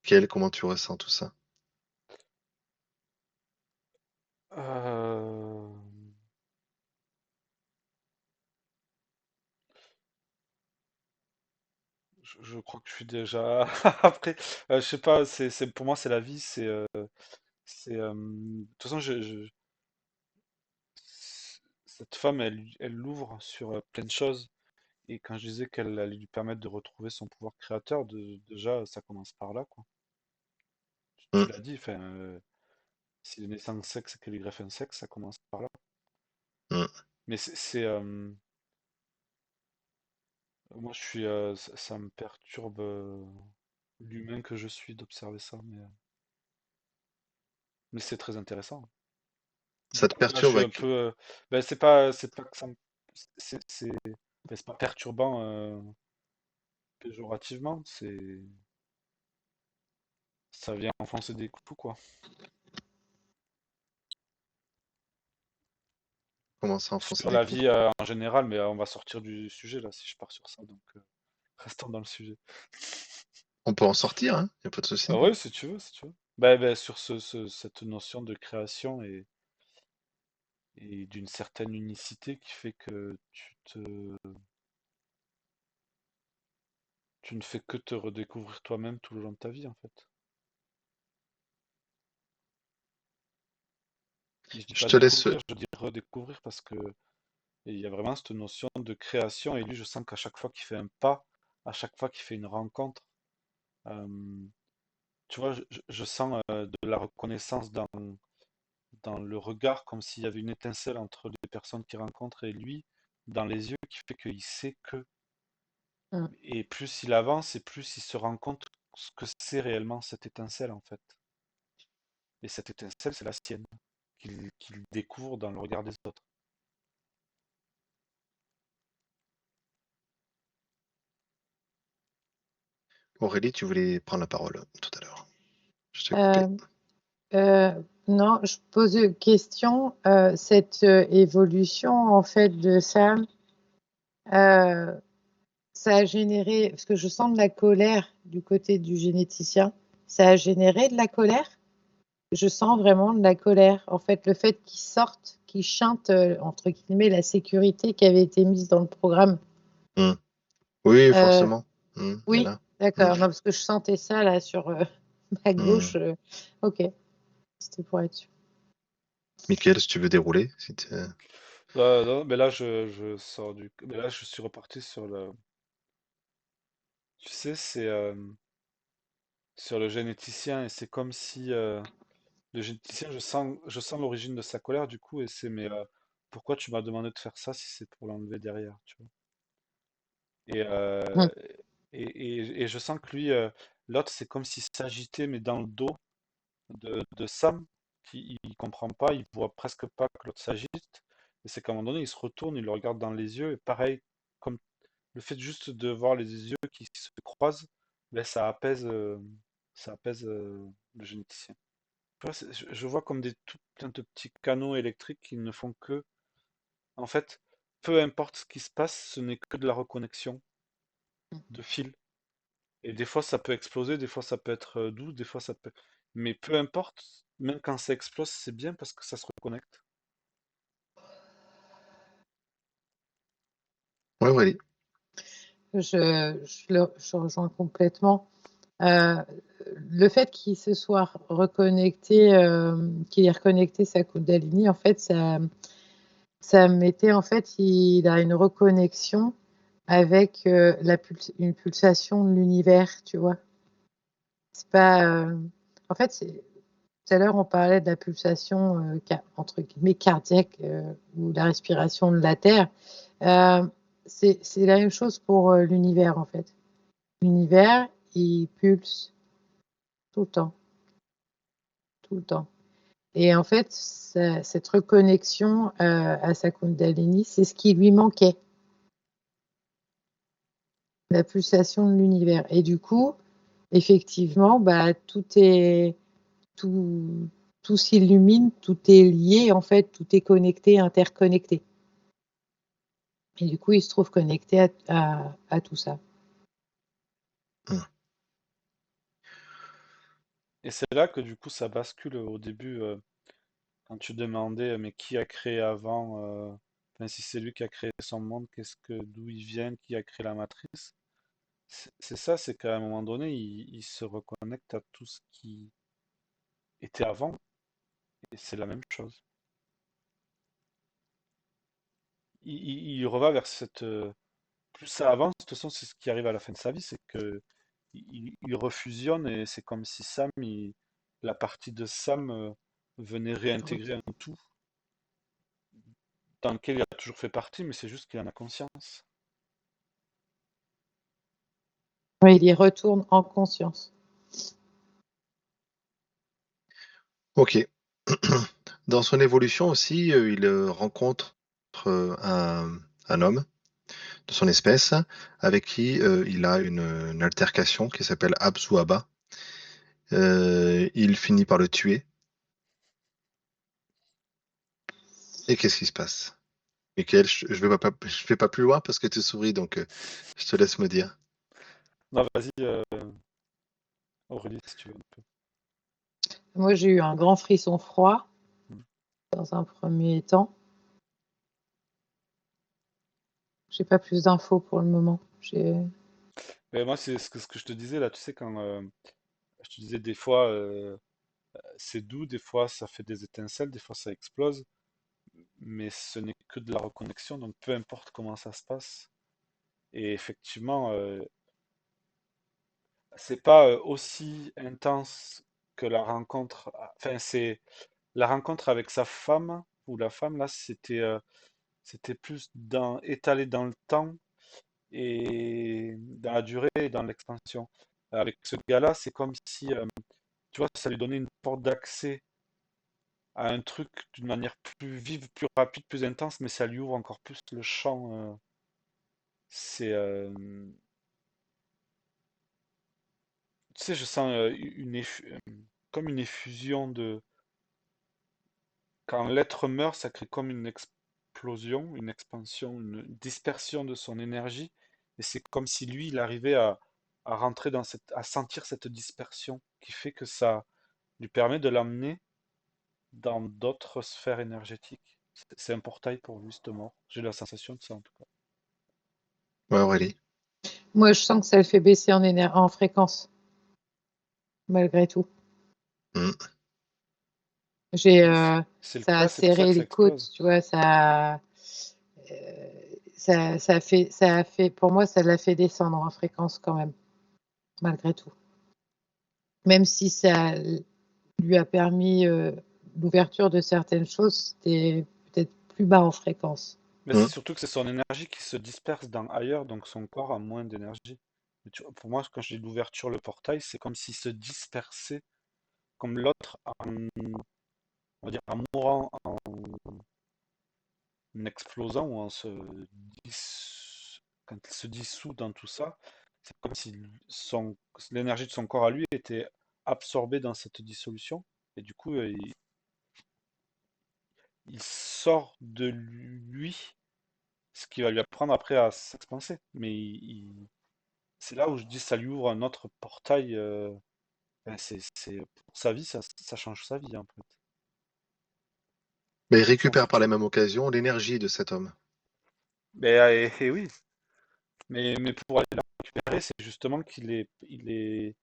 Mickaël, comment tu ressens tout ça? Euh, je crois que je suis déjà après. Je sais pas. Pour moi, c'est la vie. De toute façon, cette femme, elle l'ouvre sur plein de choses. Et quand je disais qu'elle allait lui permettre de retrouver son pouvoir créateur, déjà, ça commence par là, quoi. Tu Hum, l'as dit, enfin, s'il est né sans sexe et qu'elle lui greffe un sexe, ça commence par là. hum. Mais moi, ça me perturbe l'humain que je suis d'observer ça, mais c'est très intéressant. Du Ça te coup, là, je perturbe suis un avec... peu, ben, c'est pas que ça me, ben, c'est pas perturbant péjorativement, ça vient enfoncer des coups, quoi. commencer à enfoncer Sur des la clous. vie en général, mais on va sortir du sujet là si je pars sur ça, donc restons dans le sujet. On peut en sortir, hein, y a pas de Ah souci. ouais, si tu veux, si tu veux. Ben, sur cette notion de création et d'une certaine unicité qui fait que tu ne fais que te redécouvrir toi-même tout le long de ta vie, en fait. Et je dis Je pas te laisse. découvrir, je dis redécouvrir parce que il y a vraiment cette notion de création. Et lui, je sens qu'à chaque fois qu'il fait un pas, à chaque fois qu'il fait une rencontre, euh, tu vois, je sens de la reconnaissance dans le regard, comme s'il y avait une étincelle entre les personnes qu'il rencontre et lui, dans les yeux, qui fait qu'il sait que. Mm. Et plus il avance, et plus il se rend compte ce que c'est réellement cette étincelle, en fait. Et cette étincelle, c'est la sienne, qu'il découvre dans le regard des autres. Aurélie, tu voulais prendre la parole tout à l'heure. Je t'ai coupé. Euh, non, je pose une question. Cette évolution, en fait, de Sam, euh, ça a généré, parce que je sens de la colère du côté du généticien, ça a généré de la colère? Je sens vraiment de la colère. En fait, le fait qu'il sorte, qu'il chante, entre guillemets, la sécurité qui avait été mise dans le programme. Hmm. Oui, Euh, forcément. Il y en oui, a. Hmm. d'accord. Non, parce que je sentais ça là sur ma Hmm. gauche. Ok, c'était pour être sûr. Mickaël, si tu veux dérouler. Non, mais là, je sors du. Mais là, je suis reparti sur le. Tu sais, c'est sur le généticien, et c'est comme si le généticien, je sens l'origine de sa colère du coup, et c'est mais pourquoi tu m'as demandé de faire ça si c'est pour l'enlever derrière, tu vois? Et, Hmm. et je sens que lui, l'autre, c'est comme s'il s'agitait, mais dans le dos de Sam, qui il comprend pas, il voit presque pas que l'autre s'agite. Et c'est qu'à un moment donné, il se retourne, il le regarde dans les yeux, et pareil, comme le fait juste de voir les yeux qui se croisent, ben, ça apaise le généticien. Tu vois, je vois comme des tout plein de petits canaux électriques qui ne font que, en fait, peu importe ce qui se passe, ce n'est que de la reconnexion de fils. Et des fois, ça peut exploser, des fois, ça peut être doux, des fois, ça peut. Mais peu importe, même quand ça explose, c'est bien parce que ça se reconnecte. Ouais, Aurélie. Je rejoins complètement. Euh, le fait qu'il se soit reconnecté, qu'il ait reconnecté sa Kundalini, en fait, ça mettait, en fait, il a une reconnexion avec une pulsation de l'univers, tu vois. C'est pas, en fait, tout à l'heure, on parlait de la pulsation entre guillemets cardiaque ou la respiration de la Terre. Euh, c'est la même chose pour l'univers, en fait. L'univers, il pulse tout le temps, tout le temps. Et en fait, cette reconnexion à sa Kundalini, c'est ce qui lui manquait, la pulsation de l'univers. Et du coup, effectivement, bah, tout, tout s'illumine, tout est lié, en fait, tout est connecté, interconnecté. Et du coup, il se trouve connecté à tout ça. Hmm. Et c'est là que du coup, ça bascule au début, quand tu demandais, mais qui a créé avant, enfin, si c'est lui qui a créé son monde, d'où il vient, qui a créé la matrice. C'est ça, c'est qu'à un moment donné, il se reconnecte à tout ce qui était avant, et c'est la même chose. Il reva vers cette. Plus ça avance, de toute façon, c'est ce qui arrive à la fin de sa vie, c'est que il refusionne, et c'est comme si la partie de Sam venait réintégrer un tout dans lequel il a toujours fait partie, mais c'est juste qu'il en a conscience. Oui, il y retourne en conscience. Ok. Dans son évolution aussi, il rencontre un homme de son espèce avec qui il a une altercation qui s'appelle Absuaba. Il finit par le tuer. Et qu'est-ce qui se passe? Michael, je vais pas plus loin parce que tu souris, donc je te laisse me dire. Non, vas-y, Aurélie, si tu veux un peu. Moi, j'ai eu un grand frisson froid Mm. dans un premier temps. J'ai pas plus d'infos pour le moment. Mais moi, c'est ce que je te disais là, tu sais, quand je te disais des fois. C'est doux, des fois ça fait des étincelles, des fois ça explose, mais ce n'est que de la reconnexion, donc peu importe comment ça se passe. Et effectivement, c'est pas aussi intense que la rencontre. Enfin, c'est la rencontre avec sa femme ou la femme là, c'était plus étalé dans le temps et dans la durée et dans l'expansion. Avec ce gars-là, c'est comme si, tu vois, ça lui donnait une porte d'accès à un truc d'une manière plus vive, plus rapide, plus intense, mais ça lui ouvre encore plus le champ. C'est, tu sais, je sens comme une effusion de. Quand l'être meurt, ça crée comme une explosion, une expansion, une dispersion de son énergie. Et c'est comme si lui, il arrivait à rentrer dans à sentir cette dispersion qui fait que ça lui permet de l'amener dans d'autres sphères énergétiques. C'est un portail pour lui, cette mort. J'ai la sensation de ça, en tout cas. Ouais, Aurélie. Moi, je sens que ça le fait baisser en fréquence, malgré tout. Hmm. J'ai, C'est le ça a cas, c'est pour ça serré que ça les côtes, explose. tu vois, ça a fait, pour moi, ça l'a fait descendre en fréquence quand même, malgré tout. Même si ça lui a permis l'ouverture de certaines choses, c'était peut-être plus bas en fréquence. Mais Hmm. c'est surtout que c'est son énergie qui se disperse dans ailleurs, donc son corps a moins d'énergie. Mais pour moi, quand j'ai l'ouverture, le portail, c'est comme s'il se dispersait, comme l'autre, on va dire, en mourant, en explosant ou quand il se dissout dans tout ça, c'est comme si l'énergie de son corps à lui était absorbée dans cette dissolution, et du coup, il sort de lui, ce qui va lui apprendre après à s'expanser. Mais c'est là où je dis ça lui ouvre un autre portail. Ben, pour sa vie, ça change sa vie en fait. Mais il Son récupère par la futur. même occasion l'énergie de cet homme. Mais oui, mais pour aller la récupérer, c'est justement il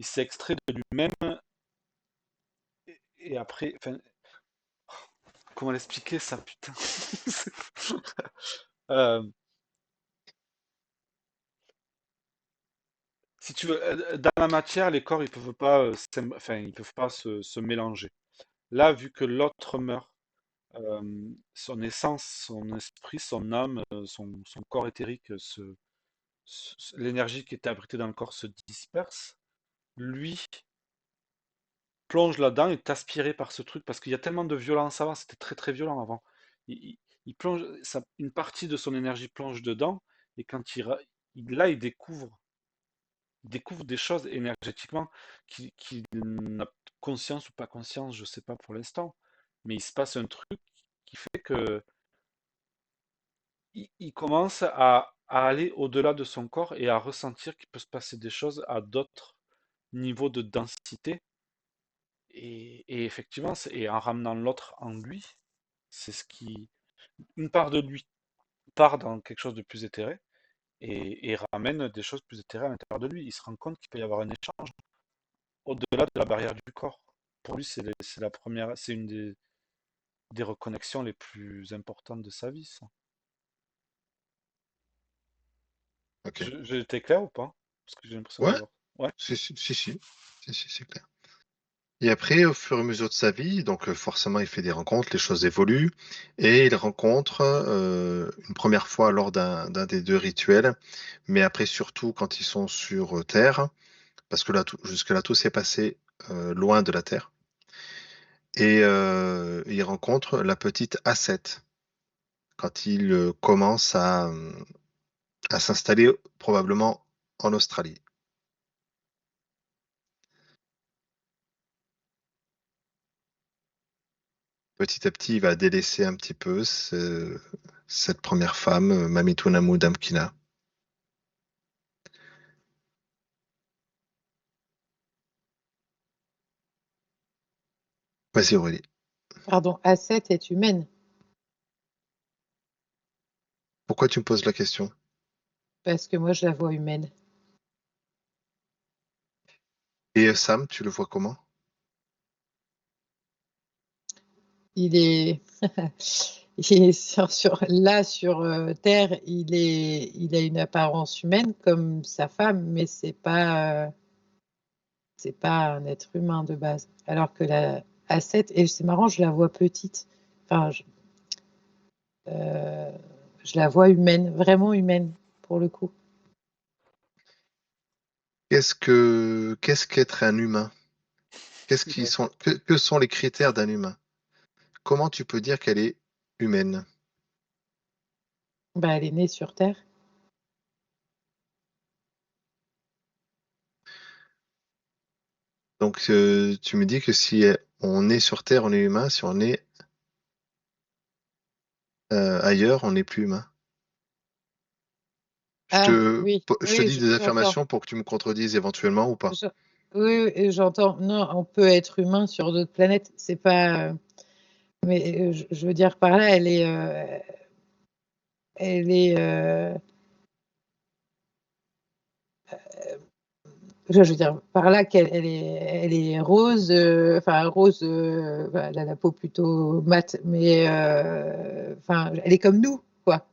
s'est extrait de lui-même et après, enfin, comment l'expliquer ça, putain. Euh, Si tu veux, dans la matière, les corps ils peuvent pas, enfin, ils peuvent pas se mélanger. Là, vu que l'autre meurt, son essence, son esprit, son âme, son corps éthérique, l'énergie qui était abritée dans le corps se disperse. Lui plonge là-dedans et est aspiré par ce truc parce qu'il y a tellement de violence avant, c'était très très violent avant. Il plonge, une partie de son énergie plonge dedans et quand là il découvre des choses énergétiquement qu'il n'a conscience ou pas conscience, je sais pas pour l'instant, mais il se passe un truc qui fait que il commence à aller au-delà de son corps et à ressentir qu'il peut se passer des choses à d'autres niveaux de densité. Et effectivement, et en ramenant l'autre en lui, c'est ce qui. Une part de lui part dans quelque chose de plus éthéré et ramène des choses plus éthérées à l'intérieur de lui. Il se rend compte qu'il peut y avoir un échange au-delà de la barrière du corps. Pour lui, c'est la première, c'est une des reconnexions les plus importantes de sa vie, ça. Ok. J'ai été clair ou pas? Parce que j'ai l'impression Ouais, d'avoir. Ouais. si, si, si, si. Si, si, c'est clair. Et après, au fur et à mesure de sa vie, donc forcément, il fait des rencontres, les choses évoluent, et il rencontre une première fois lors d'un des deux rituels, mais après surtout quand ils sont sur Terre, parce que là, jusque-là, tout s'est passé loin de la Terre, et il rencontre la petite A7 quand il commence à s'installer probablement en Australie. Petit à petit, il va délaisser un petit peu cette première femme, Mamitunamu Damkina. Vas-y Aurélie. Pardon, A7 est humaine, Pourquoi tu me poses la question? parce que moi, je la vois humaine. Et Sam, tu le vois comment? il est il est sur Terre, il a une apparence humaine comme sa femme, mais c'est pas un être humain de base. Alors que la A7, et c'est marrant, je la vois petite. Enfin, euh, je la vois humaine, vraiment humaine, pour le coup. Qu'est-ce qu'être un humain? Ouais. Que sont les critères d'un humain? Comment tu peux dire qu'elle est humaine? Bah, elle est née sur Terre. Donc, tu me dis que si on est sur Terre, on est humain. Si on est ailleurs, on n'est plus humain. Ah oui, Je te oui, dis des j'entends. affirmations pour que tu me contredises éventuellement ou pas. Je- oui, oui, j'entends. Non, on peut être humain sur d'autres planètes. C'est pas. Mais je veux dire par là, elle est. Je veux dire par là qu'elle est rose. Enfin rose. Voilà, elle a la peau plutôt mate, mais enfin, elle est comme nous, quoi.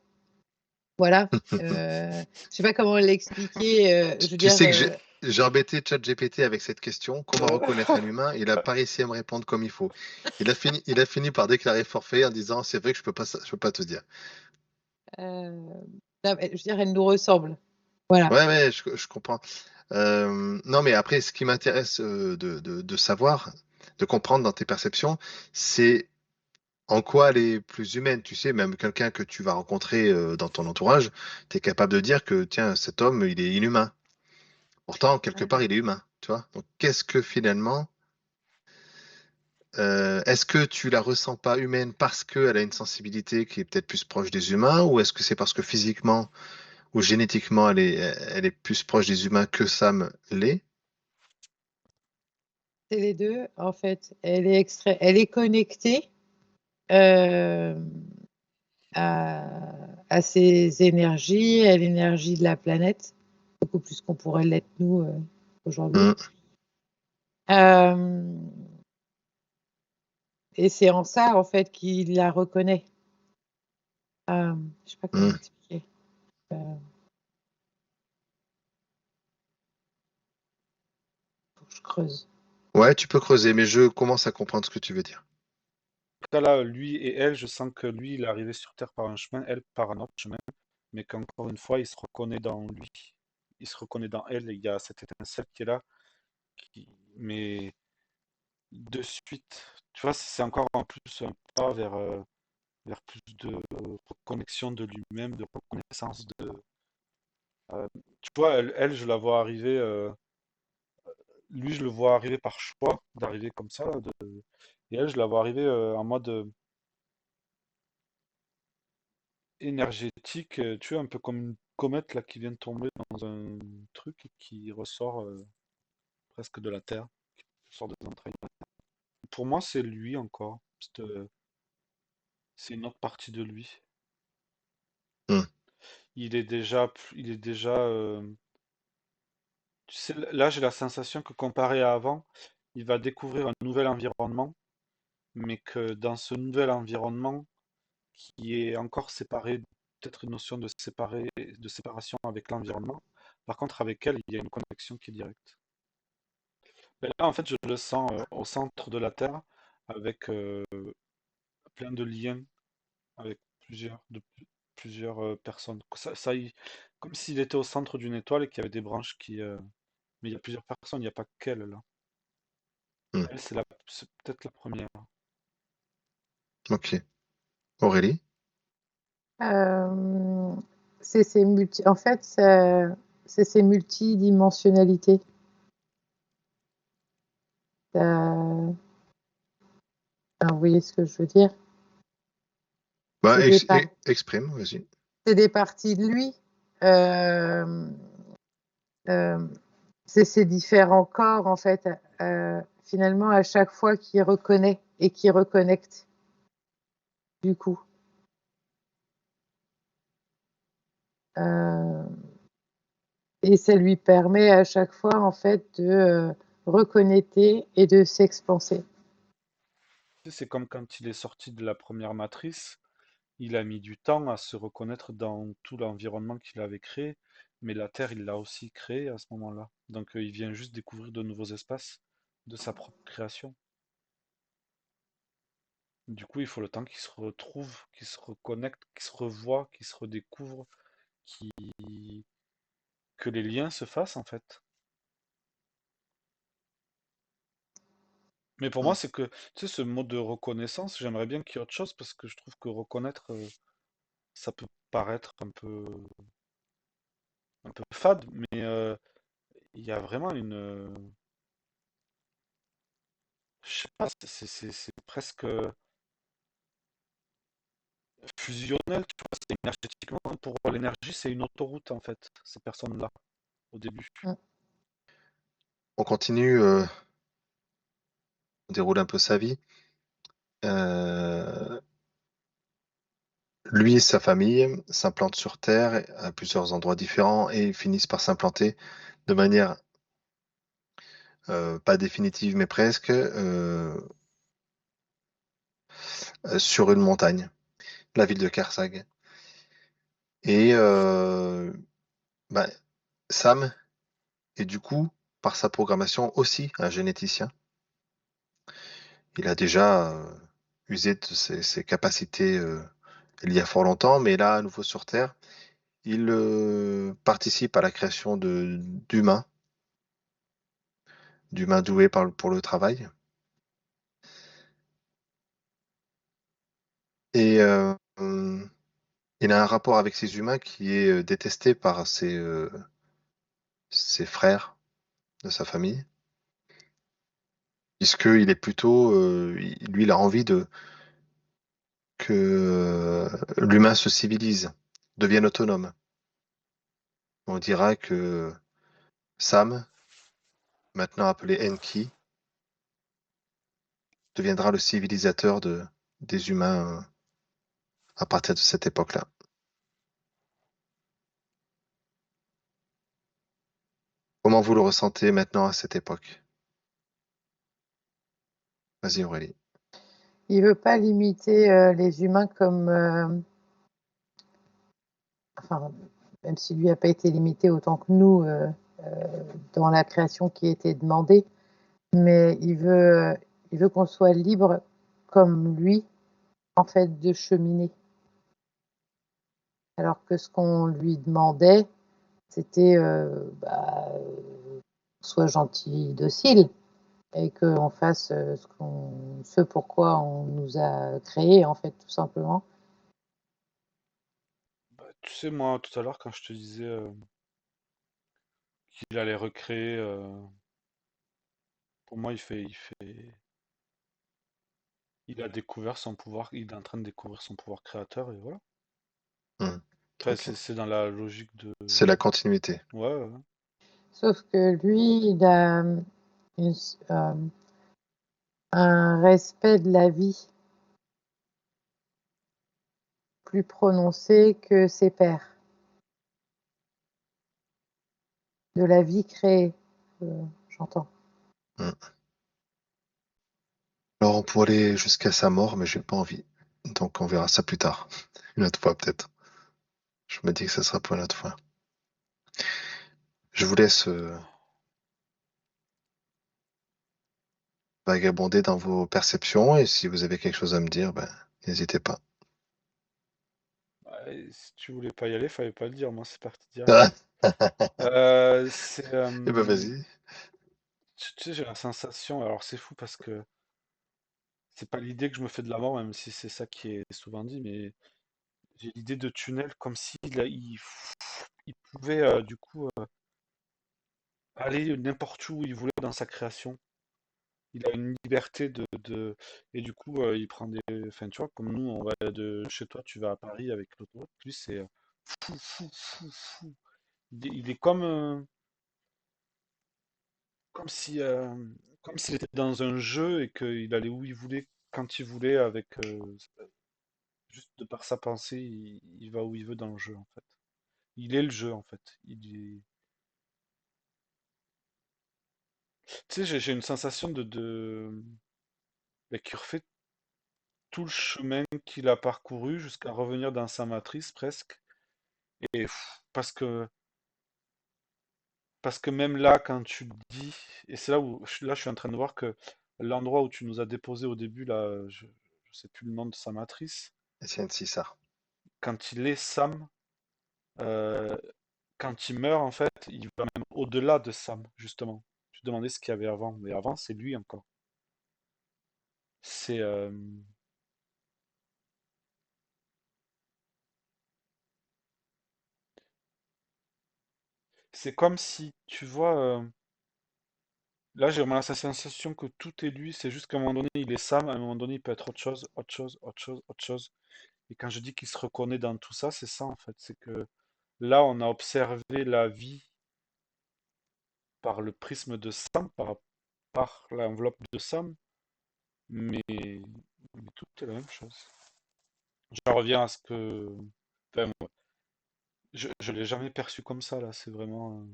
Voilà. Je sais pas comment l'expliquer. Je veux Tu dire. sais que j'ai embêté ChatGPT avec cette question. Comment reconnaître Euh, un humain? Il a pas réussi à me répondre comme il faut. Il a fini par déclarer forfait en disant, c'est vrai que je peux pas te dire. euh, non, mais je veux dire, elle nous ressemble. Voilà. Ouais, ouais, je comprends. Non, mais après, ce qui m'intéresse de savoir, de comprendre dans tes perceptions, c'est en quoi elle est plus humaine. Tu sais, même quelqu'un que tu vas rencontrer dans ton entourage, tu es capable de dire que, tiens, cet homme, il est inhumain. Pourtant, quelque part, il est humain, tu vois. Donc, qu'est-ce que finalement, est-ce que tu la ressens pas humaine parce qu'elle a une sensibilité qui est peut-être plus proche des humains, ou est-ce que c'est parce que physiquement ou génétiquement, elle est plus proche des humains que Sam l'est? C'est les deux, en fait. Elle est connectée euh, à ses énergies, à l'énergie de la planète, beaucoup plus qu'on pourrait l'être nous aujourd'hui. Hmm, Euh, et c'est en ça, en fait, qu'il la reconnaît. Je sais pas comment hmm. expliquer. Euh, Faut que je creuse. Ouais, tu peux creuser, mais je commence à comprendre ce que tu veux dire. En tout cas, là, lui et elle, je sens que lui, il est arrivé sur Terre par un chemin, elle par un autre chemin, mais qu'encore une fois, il se reconnaît dans lui. Il se reconnaît dans elle, et il y a cette étincelle qui est là, mais de suite, tu vois, c'est encore en plus un pas vers plus de reconnexion de lui-même, de reconnaissance de... tu vois, elle, je la vois arriver, lui, je le vois arriver par choix, d'arriver comme ça, et elle, je la vois arriver en mode énergétique, tu vois, un peu comme une comète là qui vient de tomber dans un truc et qui ressort presque de la Terre, qui sort des entrailles. Pour moi, c'est lui encore. C'est une autre partie de lui. Hmm, Il est déjà, tu sais, là, j'ai la sensation que comparé à avant, il va découvrir un nouvel environnement, mais que dans ce nouvel environnement, qui est encore séparé, peut-être une notion de séparation avec l'environnement. Par contre, avec elle, il y a une connexion qui est directe. Mais là, en fait, je le sens au centre de la Terre, avec plein de liens avec plusieurs personnes. Comme s'il était au centre d'une étoile et qu'il y avait des branches qui. Mais il y a plusieurs personnes, il n'y a pas qu'elle là. hmm. Elle, c'est peut-être la première. Ok. Aurélie? Euh, en fait, c'est ses multidimensionnalités. Vous voyez ce que je veux dire? Bah, C'est des, par- exprime, vas-y. c'est des parties de lui. Euh, euh, c'est ces différents corps, en fait, finalement, à chaque fois qu'il reconnaît et qu'il reconnecte, du coup. Euh, et ça lui permet à chaque fois, en fait, de reconnecter et de s'expanser. Tu sais, c'est comme quand il est sorti de la première matrice, il a mis du temps à se reconnaître dans tout l'environnement qu'il avait créé, mais la Terre, il l'a aussi créée à ce moment-là. Donc il vient juste découvrir de nouveaux espaces de sa propre création. Du coup, il faut le temps qu'il se retrouve, qu'il se reconnecte, qu'il se revoie, qu'il se redécouvre, qu'il- que les liens se fassent en fait. Mais pour moi, Mm. c'est que, tu sais, ce mot de reconnaissance, j'aimerais bien qu'il y ait autre chose parce que je trouve que reconnaître, ça peut paraître un peu fade, mais il y a vraiment une, je sais pas, c'est presque fusionnel, tu vois, c'est énergétiquement. Pour l'énergie, c'est une autoroute en fait, ces personnes-là, au début. Mm. On continue, on déroule un peu sa vie. Euh, Lui et sa famille s'implantent sur Terre à plusieurs endroits différents et finissent par s'implanter de manière pas définitive mais presque sur une montagne, la ville de Karsag. Et bah, Sam est du coup, par sa programmation, aussi un généticien. Il a déjà usé de ses capacités il y a fort longtemps, mais là, à nouveau sur Terre, il participe à la création d'humains doués pour le travail. Et il a un rapport avec ces humains qui est détesté par ses frères de sa famille, puisqu'il est plutôt, lui, il a envie que l'humain se civilise, devienne autonome. On dira que Sam, maintenant appelé Enki, deviendra le civilisateur des humains à partir de cette époque-là. Comment vous le ressentez maintenant à cette époque? Vas-y Aurélie. Il veut pas limiter les humains comme, enfin, même si lui n'a pas été limité autant que nous dans la création qui était demandée, mais il veut qu'on soit libre comme lui, en fait, de cheminer. Alors que ce qu'on lui demandait, c'était soit gentil, docile, et qu'on fasse ce pourquoi on nous a créés, en fait, tout simplement. Bah, tu sais, moi, tout à l'heure, quand je te disais qu'il allait recréer, pour moi, il a découvert son pouvoir, il est en train de découvrir son pouvoir créateur, et voilà. Hmm. Enfin, Ok. c'est dans la logique de... C'est la continuité. Ouais, ouais. Sauf que lui, il a une, euh, un respect de la vie plus prononcé que ses pairs, de la vie créée, j'entends. Hmm. Alors on pourrait aller jusqu'à sa mort, mais j'ai pas envie. Donc on verra ça plus tard. Une autre fois peut-être. Je me dis que ça sera pour une autre fois. Je vous laisse vagabonder dans vos perceptions et si vous avez quelque chose à me dire, ben, n'hésitez pas. Ouais, si tu voulais pas y aller, fallait pas le dire, moi c'est parti Ah, direct. C'est... eh ben vas-y. tu sais, j'ai la sensation, alors c'est fou parce que c'est pas l'idée que je me fais de la mort, même si c'est ça qui est souvent dit, mais j'ai l'idée de tunnel comme il pouvait du coup aller n'importe où il voulait dans sa création. Il a une liberté et du coup il prend des... Enfin tu vois, comme nous, on va de chez toi, tu vas à Paris avec l'autoroute, lui c'est fou, fou, fou, fou. Il est comme si comme s'il était dans un jeu et qu'il allait où il voulait, quand il voulait, avec juste de par sa pensée, il va où il veut dans le jeu en fait. Il est le jeu en fait. Tu sais, j'ai une sensation de... bah, qu'il refait. tout le chemin qu'il a parcouru jusqu'à revenir dans sa matrice presque. Et parce que même là, quand tu dis, et c'est là où là je suis en train de voir que l'endroit où tu nous as déposé au début, là, je sais plus le nom de sa matrice, Etienne Sissard. quand il est Sam, euh, quand il meurt, en fait, il va même au-delà de Sam, justement. Je te demandais ce qu'il y avait avant, mais avant, c'est lui encore. C'est c'est comme si, tu vois, là j'ai vraiment la sensation que tout est lui, c'est juste qu'à un moment donné, il est Sam, à un moment donné, il peut être autre chose, autre chose, autre chose, autre chose. Et quand je dis qu'il se reconnaît dans tout ça, c'est ça en fait. C'est que là, on a observé la vie par le prisme de Sam, par l'enveloppe de Sam, mais tout est la même chose. J'en reviens à ce que. Enfin, moi, je l'ai jamais perçu comme ça là. C'est vraiment.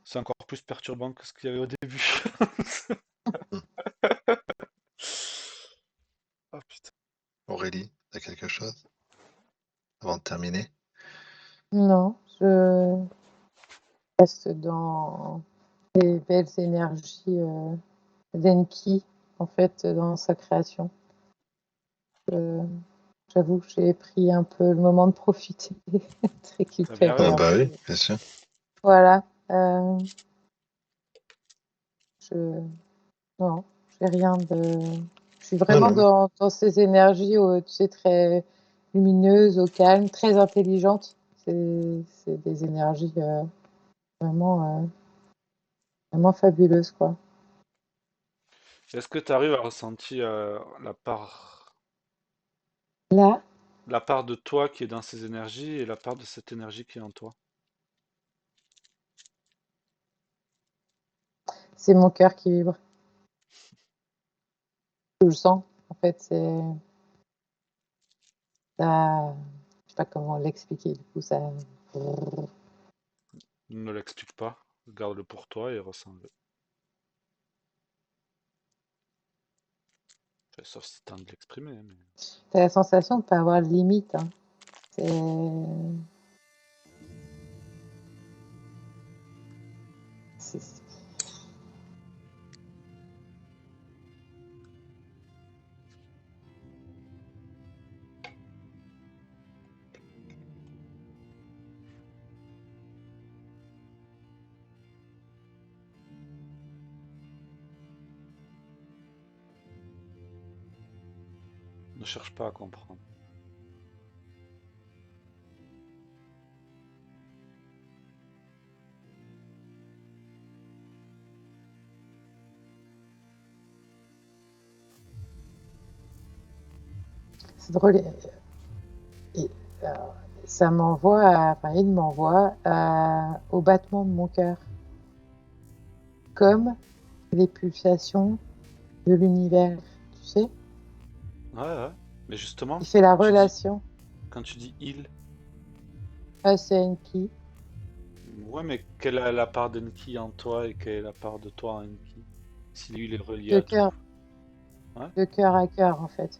C'est encore plus perturbant que ce qu'il y avait au début. Hmm. Ah putain. Aurélie, t'as quelque chose avant de terminer? Non, je reste dans les belles énergies d'Enki, en fait, dans sa création. Euh, J'avoue que j'ai pris un peu le moment de profiter, de T'as bien récupérer Ah un raison. bah peu. oui, bien sûr. Voilà. Je... Non, j'ai rien de. Je suis Non, vraiment non, dans ces énergies, tu sais, très lumineuses, au calme, très intelligentes. C'est des énergies vraiment, vraiment fabuleuses, quoi. Est-ce que tu arrives à ressentir Là, la part de toi qui est dans ces énergies et la part de cette énergie qui est en toi? c'est mon cœur qui vibre. Je le sens, en fait, c'est ça. Je sais pas comment l'expliquer, du coup, ça. Ne l'explique pas, garde-le pour toi et ressens-le. Enfin, sauf si t'as envie de l'exprimer, mais... T'as la sensation de pas avoir de limite, hein. C'est. c'est- Ne cherche pas à comprendre. C'est drôle. Et, euh, ça m'envoie, enfin, il m'envoie au battement de mon cœur, comme les pulsations de l'univers, tu sais. Ouais, ouais. Mais justement, Il fait la relation quand tu dis il, à Enki, ouais, mais quelle est la part d'Enki en toi et quelle est la part de toi en Enki? Si lui, il est relié de à tout. cœur, Ouais. de cœur à cœur, en fait.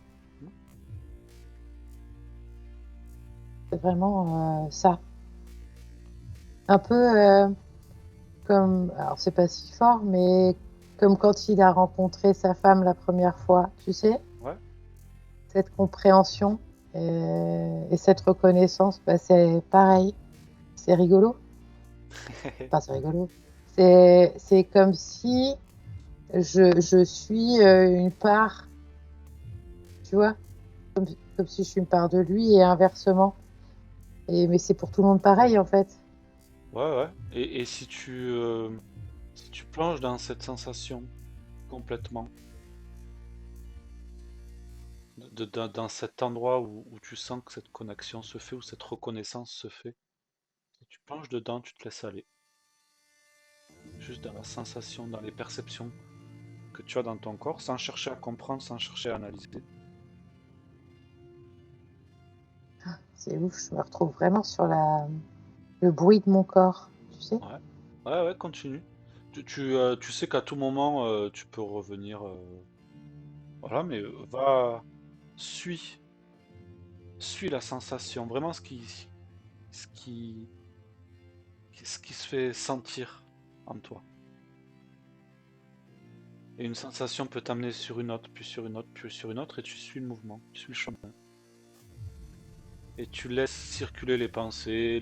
C'est vraiment ça. Un peu comme, alors c'est pas si fort, mais comme quand il a rencontré sa femme la première fois, tu sais, Ouais. cette compréhension et cette reconnaissance, bah, c'est pareil, c'est rigolo. Enfin, c'est rigolo. C'est comme si je suis une part, tu vois, comme si je suis une part de lui et inversement. Mais c'est pour tout le monde pareil, en fait. Ouais, ouais. Et si tu plonges dans cette sensation complètement, dans cet endroit où tu sens que cette connexion se fait, où cette reconnaissance se fait, si tu plonges dedans, tu te laisses aller. Juste dans la sensation, dans les perceptions que tu as dans ton corps, sans chercher à comprendre, sans chercher à analyser. C'est ouf, je me retrouve vraiment sur le bruit de mon corps, tu sais. Ouais, ouais, ouais, continue. Tu sais qu'à tout moment, tu peux revenir. Voilà, mais suis, suis la sensation, vraiment ce qui, ce qui se fait sentir en toi. Et une sensation peut t'amener sur une autre, puis sur une autre, puis sur une autre, et tu suis le mouvement, tu suis le chemin. Et tu laisses circuler les pensées,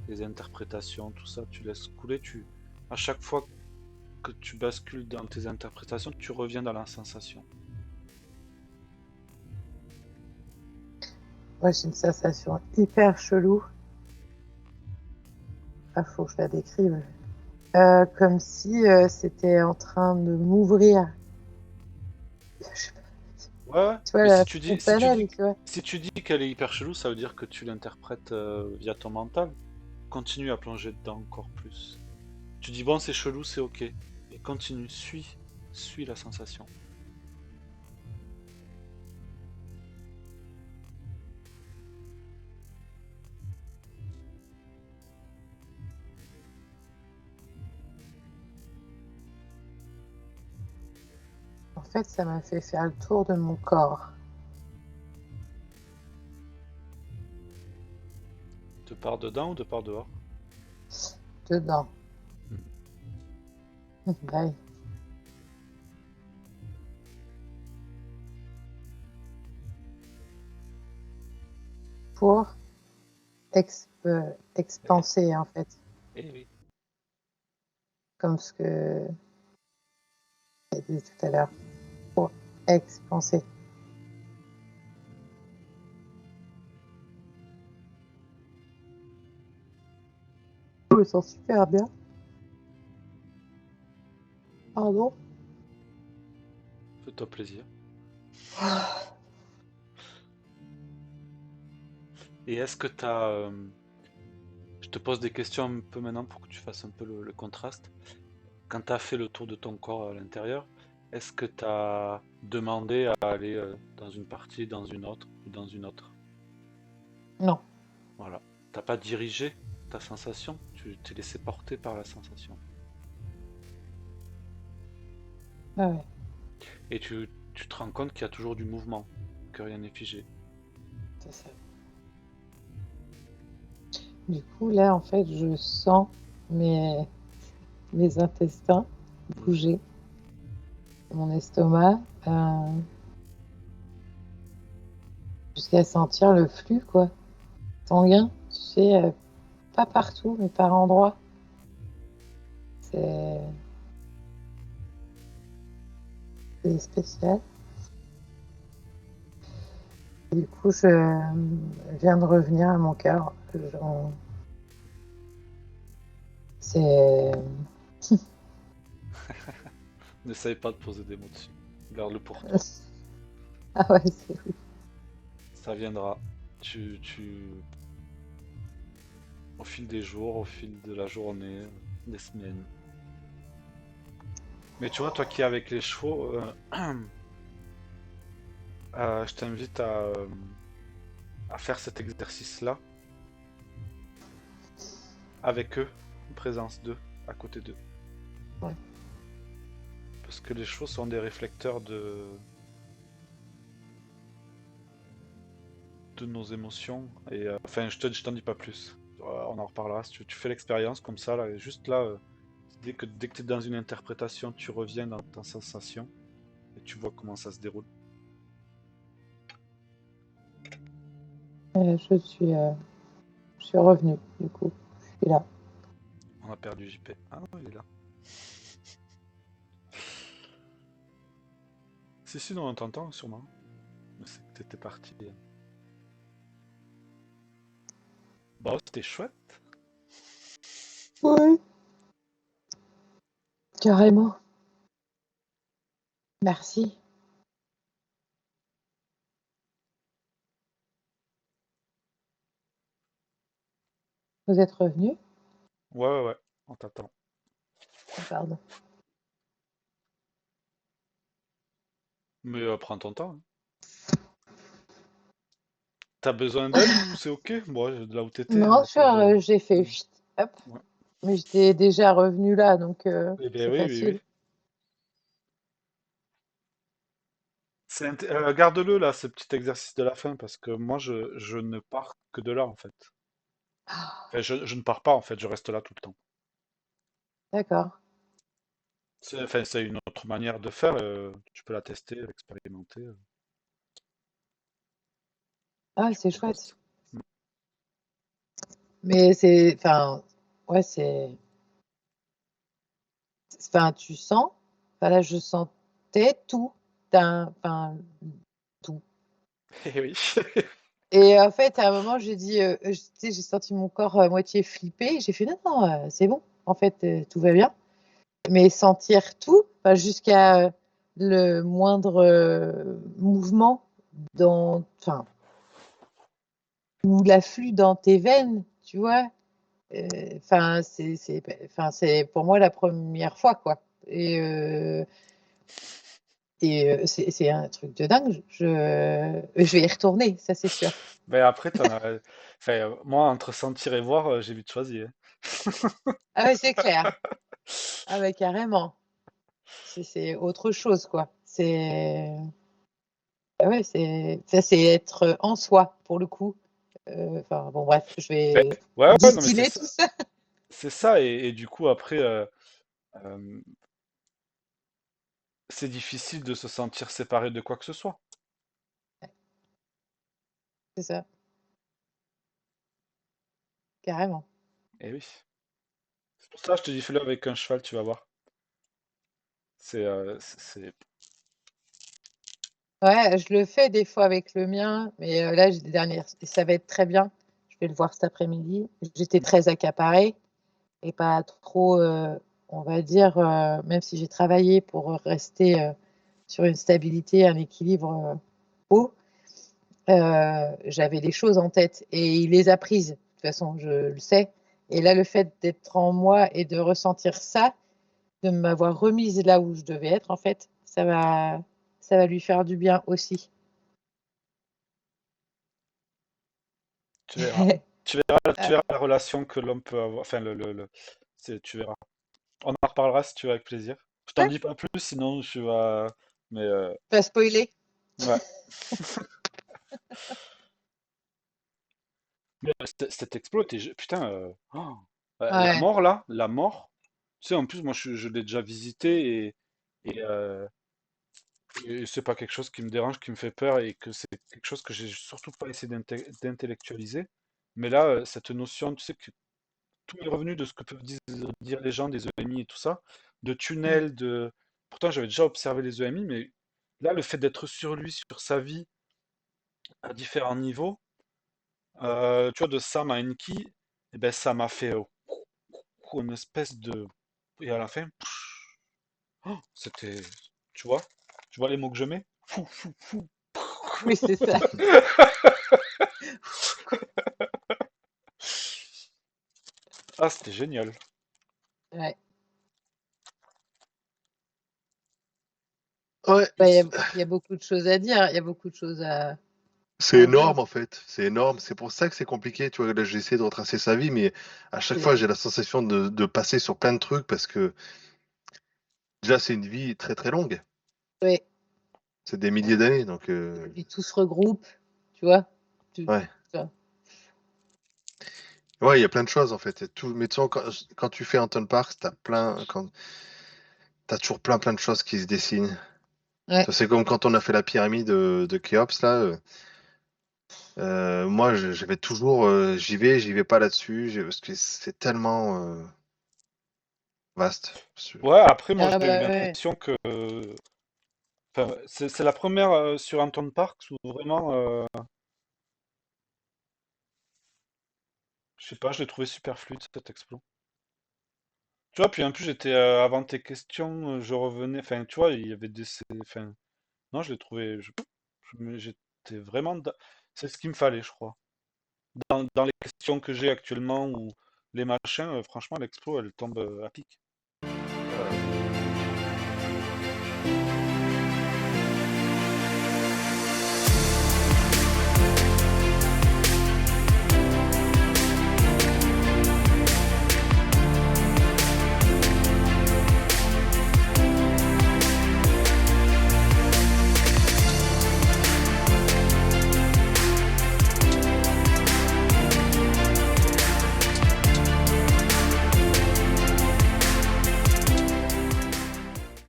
les interprétations, tout ça, tu laisses couler. À chaque fois que tu bascules dans tes interprétations, tu reviens dans la sensation. Moi, j'ai une sensation hyper chelou. Ah, faut que je la décrive. Comme si c'était en train de m'ouvrir. Je sais pas, Ouais, tu vois, mais la fontanelle, tu vois. si tu dis qu'elle est hyper chelou, ça veut dire que tu l'interprètes via ton mental. Continue à plonger dedans encore plus. Tu dis bon, c'est chelou, c'est ok. Et continue, suis la sensation. En fait, ça m'a fait faire le tour de mon corps. De part dedans ou de part dehors? Dedans. Bye. Pour Eh, expanser, en fait. eh oui. Comme ce que j'ai dit tout à l'heure. Pour expanser. Je me sens super bien. Pardon. Fais-toi plaisir. Et est-ce que je te pose des questions un peu maintenant pour que tu fasses un peu le contraste. Quand tu as fait le tour de ton corps à l'intérieur, est-ce que tu as demandé à aller dans une partie, dans une autre, ou dans une autre? Non. Voilà. T'as pas dirigé ta sensation, tu t'es laissé porter par la sensation. Ah ouais. Et tu te rends compte qu'il y a toujours du mouvement, que rien n'est figé. C'est ça. Du coup, là, en fait, je sens mes intestins Mhm. bouger, mon estomac, jusqu'à sentir le flux, quoi, sanguin. Tu sais, pas partout, mais par endroits. C'est spécial. Du coup, je viens de revenir à mon cœur. C'est N'essaye pas de poser des mots dessus. Garde-le pour toi. ah ouais, c'est fou. Ça viendra. Au fil des jours, au fil de la journée, des semaines. Mais tu vois, toi qui es avec les chevaux, je t'invite à faire cet exercice-là avec eux, en présence d'eux, à côté d'eux. Ouais. Parce que les chevaux sont des réflecteurs de nos émotions. Et enfin, je t'en dis pas plus. On en reparlera si tu fais l'expérience comme ça, là, et juste là, dès que tu es dans une interprétation, tu reviens dans ta sensation et tu vois comment ça se déroule. Je suis revenue, du coup. Je suis là. On a perdu JP. Ah non, il est là. Si, si, non, on t'entend sûrement. Mais c'est que t'étais parti. Bon, c'était chouette. Oui, carrément. Merci. Vous êtes revenu? Ouais, ouais, ouais, on t'attend. Pardon. Mais prends ton temps, hein. T'as besoin d'aide ou c'est ok? Moi, de là où t'étais, Non, pas de. j'ai fait chut, hop. Ouais. Mais j'étais déjà revenue là, donc Eh bien c'est oui, oui, oui. facile. Garde-le là, ce petit exercice de la fin, parce que moi, je ne pars que de là, en fait. Ah, Enfin, je ne pars pas, en fait, je reste là tout le temps. d'accord. Enfin, c'est une autre manière de faire, tu peux la tester, l'expérimenter, Ah, tu c'est chouette. compostes. Mm. Mais c'est, enfin, ouais, enfin, tu sens, enfin là, je sentais tout, enfin, tout. Eh oui. Et en fait, à un moment, j'ai dit, tu sais, j'ai senti mon corps à moitié flipper. J'ai fait, non, non, c'est bon. En fait, tout va bien. Mais sentir tout, enfin, jusqu'à le moindre mouvement enfin, ou l'afflux dans tes veines, tu vois. Enfin, enfin, c'est pour moi la première fois, quoi. C'est un truc de dingue. Je vais y retourner, ça c'est sûr. Mais après, enfin, moi, entre sentir et voir, j'ai vite choisi, hein. Ah ouais, c'est clair. Ah ouais, carrément. C'est autre chose, quoi. Ah ouais, ça, c'est être en soi, pour le coup. Enfin, bon, bref, je Ben, vais ouais, ouais, non, mais distiller tout ça. c'est ça, et du coup, après, euh, c'est difficile de se sentir séparé de quoi que ce soit. C'est ça, carrément. Eh oui. C'est pour ça que je te dis, fais-le avec un cheval, tu vas voir. C'est. Ouais, je le fais des fois avec le mien, mais là, j'ai des dernières, et ça va être très bien. Je vais le voir cet après-midi. J'étais très accaparée et pas trop, on va dire, même si j'ai travaillé pour rester sur une stabilité, un équilibre haut, j'avais des choses en tête et il les a prises. De toute façon, je le sais. Et là, le fait d'être en moi et de ressentir ça, de m'avoir remise là où je devais être, en fait, ça va lui faire du bien aussi. Tu verras. Tu Ah, verras la relation que l'homme peut avoir. Enfin, tu verras. On en reparlera si tu veux avec plaisir. Je t'en ouais, dis pas plus, sinon tu vas. Mais pas spoiler. ouais. Mais cet exploit était. Putain. La Ouais, mort là, la mort. Tu sais, en plus, moi je l'ai déjà visité et, euh, et c'est pas quelque chose qui me dérange, qui me fait peur et que c'est quelque chose que j'ai surtout pas essayé d'intellectualiser. Mais là, cette notion, tu sais, que tout est revenu de ce que peuvent dire les gens des EMI et tout ça, de mm, tunnels, de. Pourtant, j'avais déjà observé les EMI, mais là, le fait d'être sur lui, sur sa vie, à différents niveaux, tu vois, de Sam à Enki, eh ben, ça m'a fait une espèce de. Et à la fin, c'était. Tu vois? Tu vois les mots que je mets? Fou, fou, fou. oui, c'est ça. Ah, c'était génial. Ouais. Ouais, Bah, il y a beaucoup de choses à dire, il y a beaucoup de choses c'est à voir. énorme en fait, c'est énorme. C'est pour ça que c'est compliqué. Tu vois, là, j'ai essayé de retracer sa vie, mais à chaque fois, C'est- j'ai la sensation de passer sur plein de trucs parce que déjà, c'est une vie très très longue. Ouais. C'est des milliers d'années, donc Et puis tout se regroupe, tu vois. ouais. Tu vois. Ouais, il y a plein de choses en fait. Tout, mais tu sais, quand tu fais Anton Parks, t'as toujours plein de choses qui se dessinent. Ouais. Ça, c'est comme quand on a fait la pyramide de Khéops là. Moi, j'avais toujours, j'y vais pas là-dessus, parce que c'est tellement vaste. Ouais, après, moi, Ah j'ai eu bah ouais. l'impression que. Enfin, c'est la première sur Anton Parks où vraiment, je sais pas, je l'ai trouvé super fluide cet explo. Tu vois, puis en plus, j'étais avant tes questions, je revenais, enfin, tu vois, il y avait enfin, non, je l'ai trouvé, j'étais vraiment, c'est ce qu'il me fallait, je crois. Dans les questions que j'ai actuellement ou les machins, franchement, l'explo, elle tombe à pic. Voilà.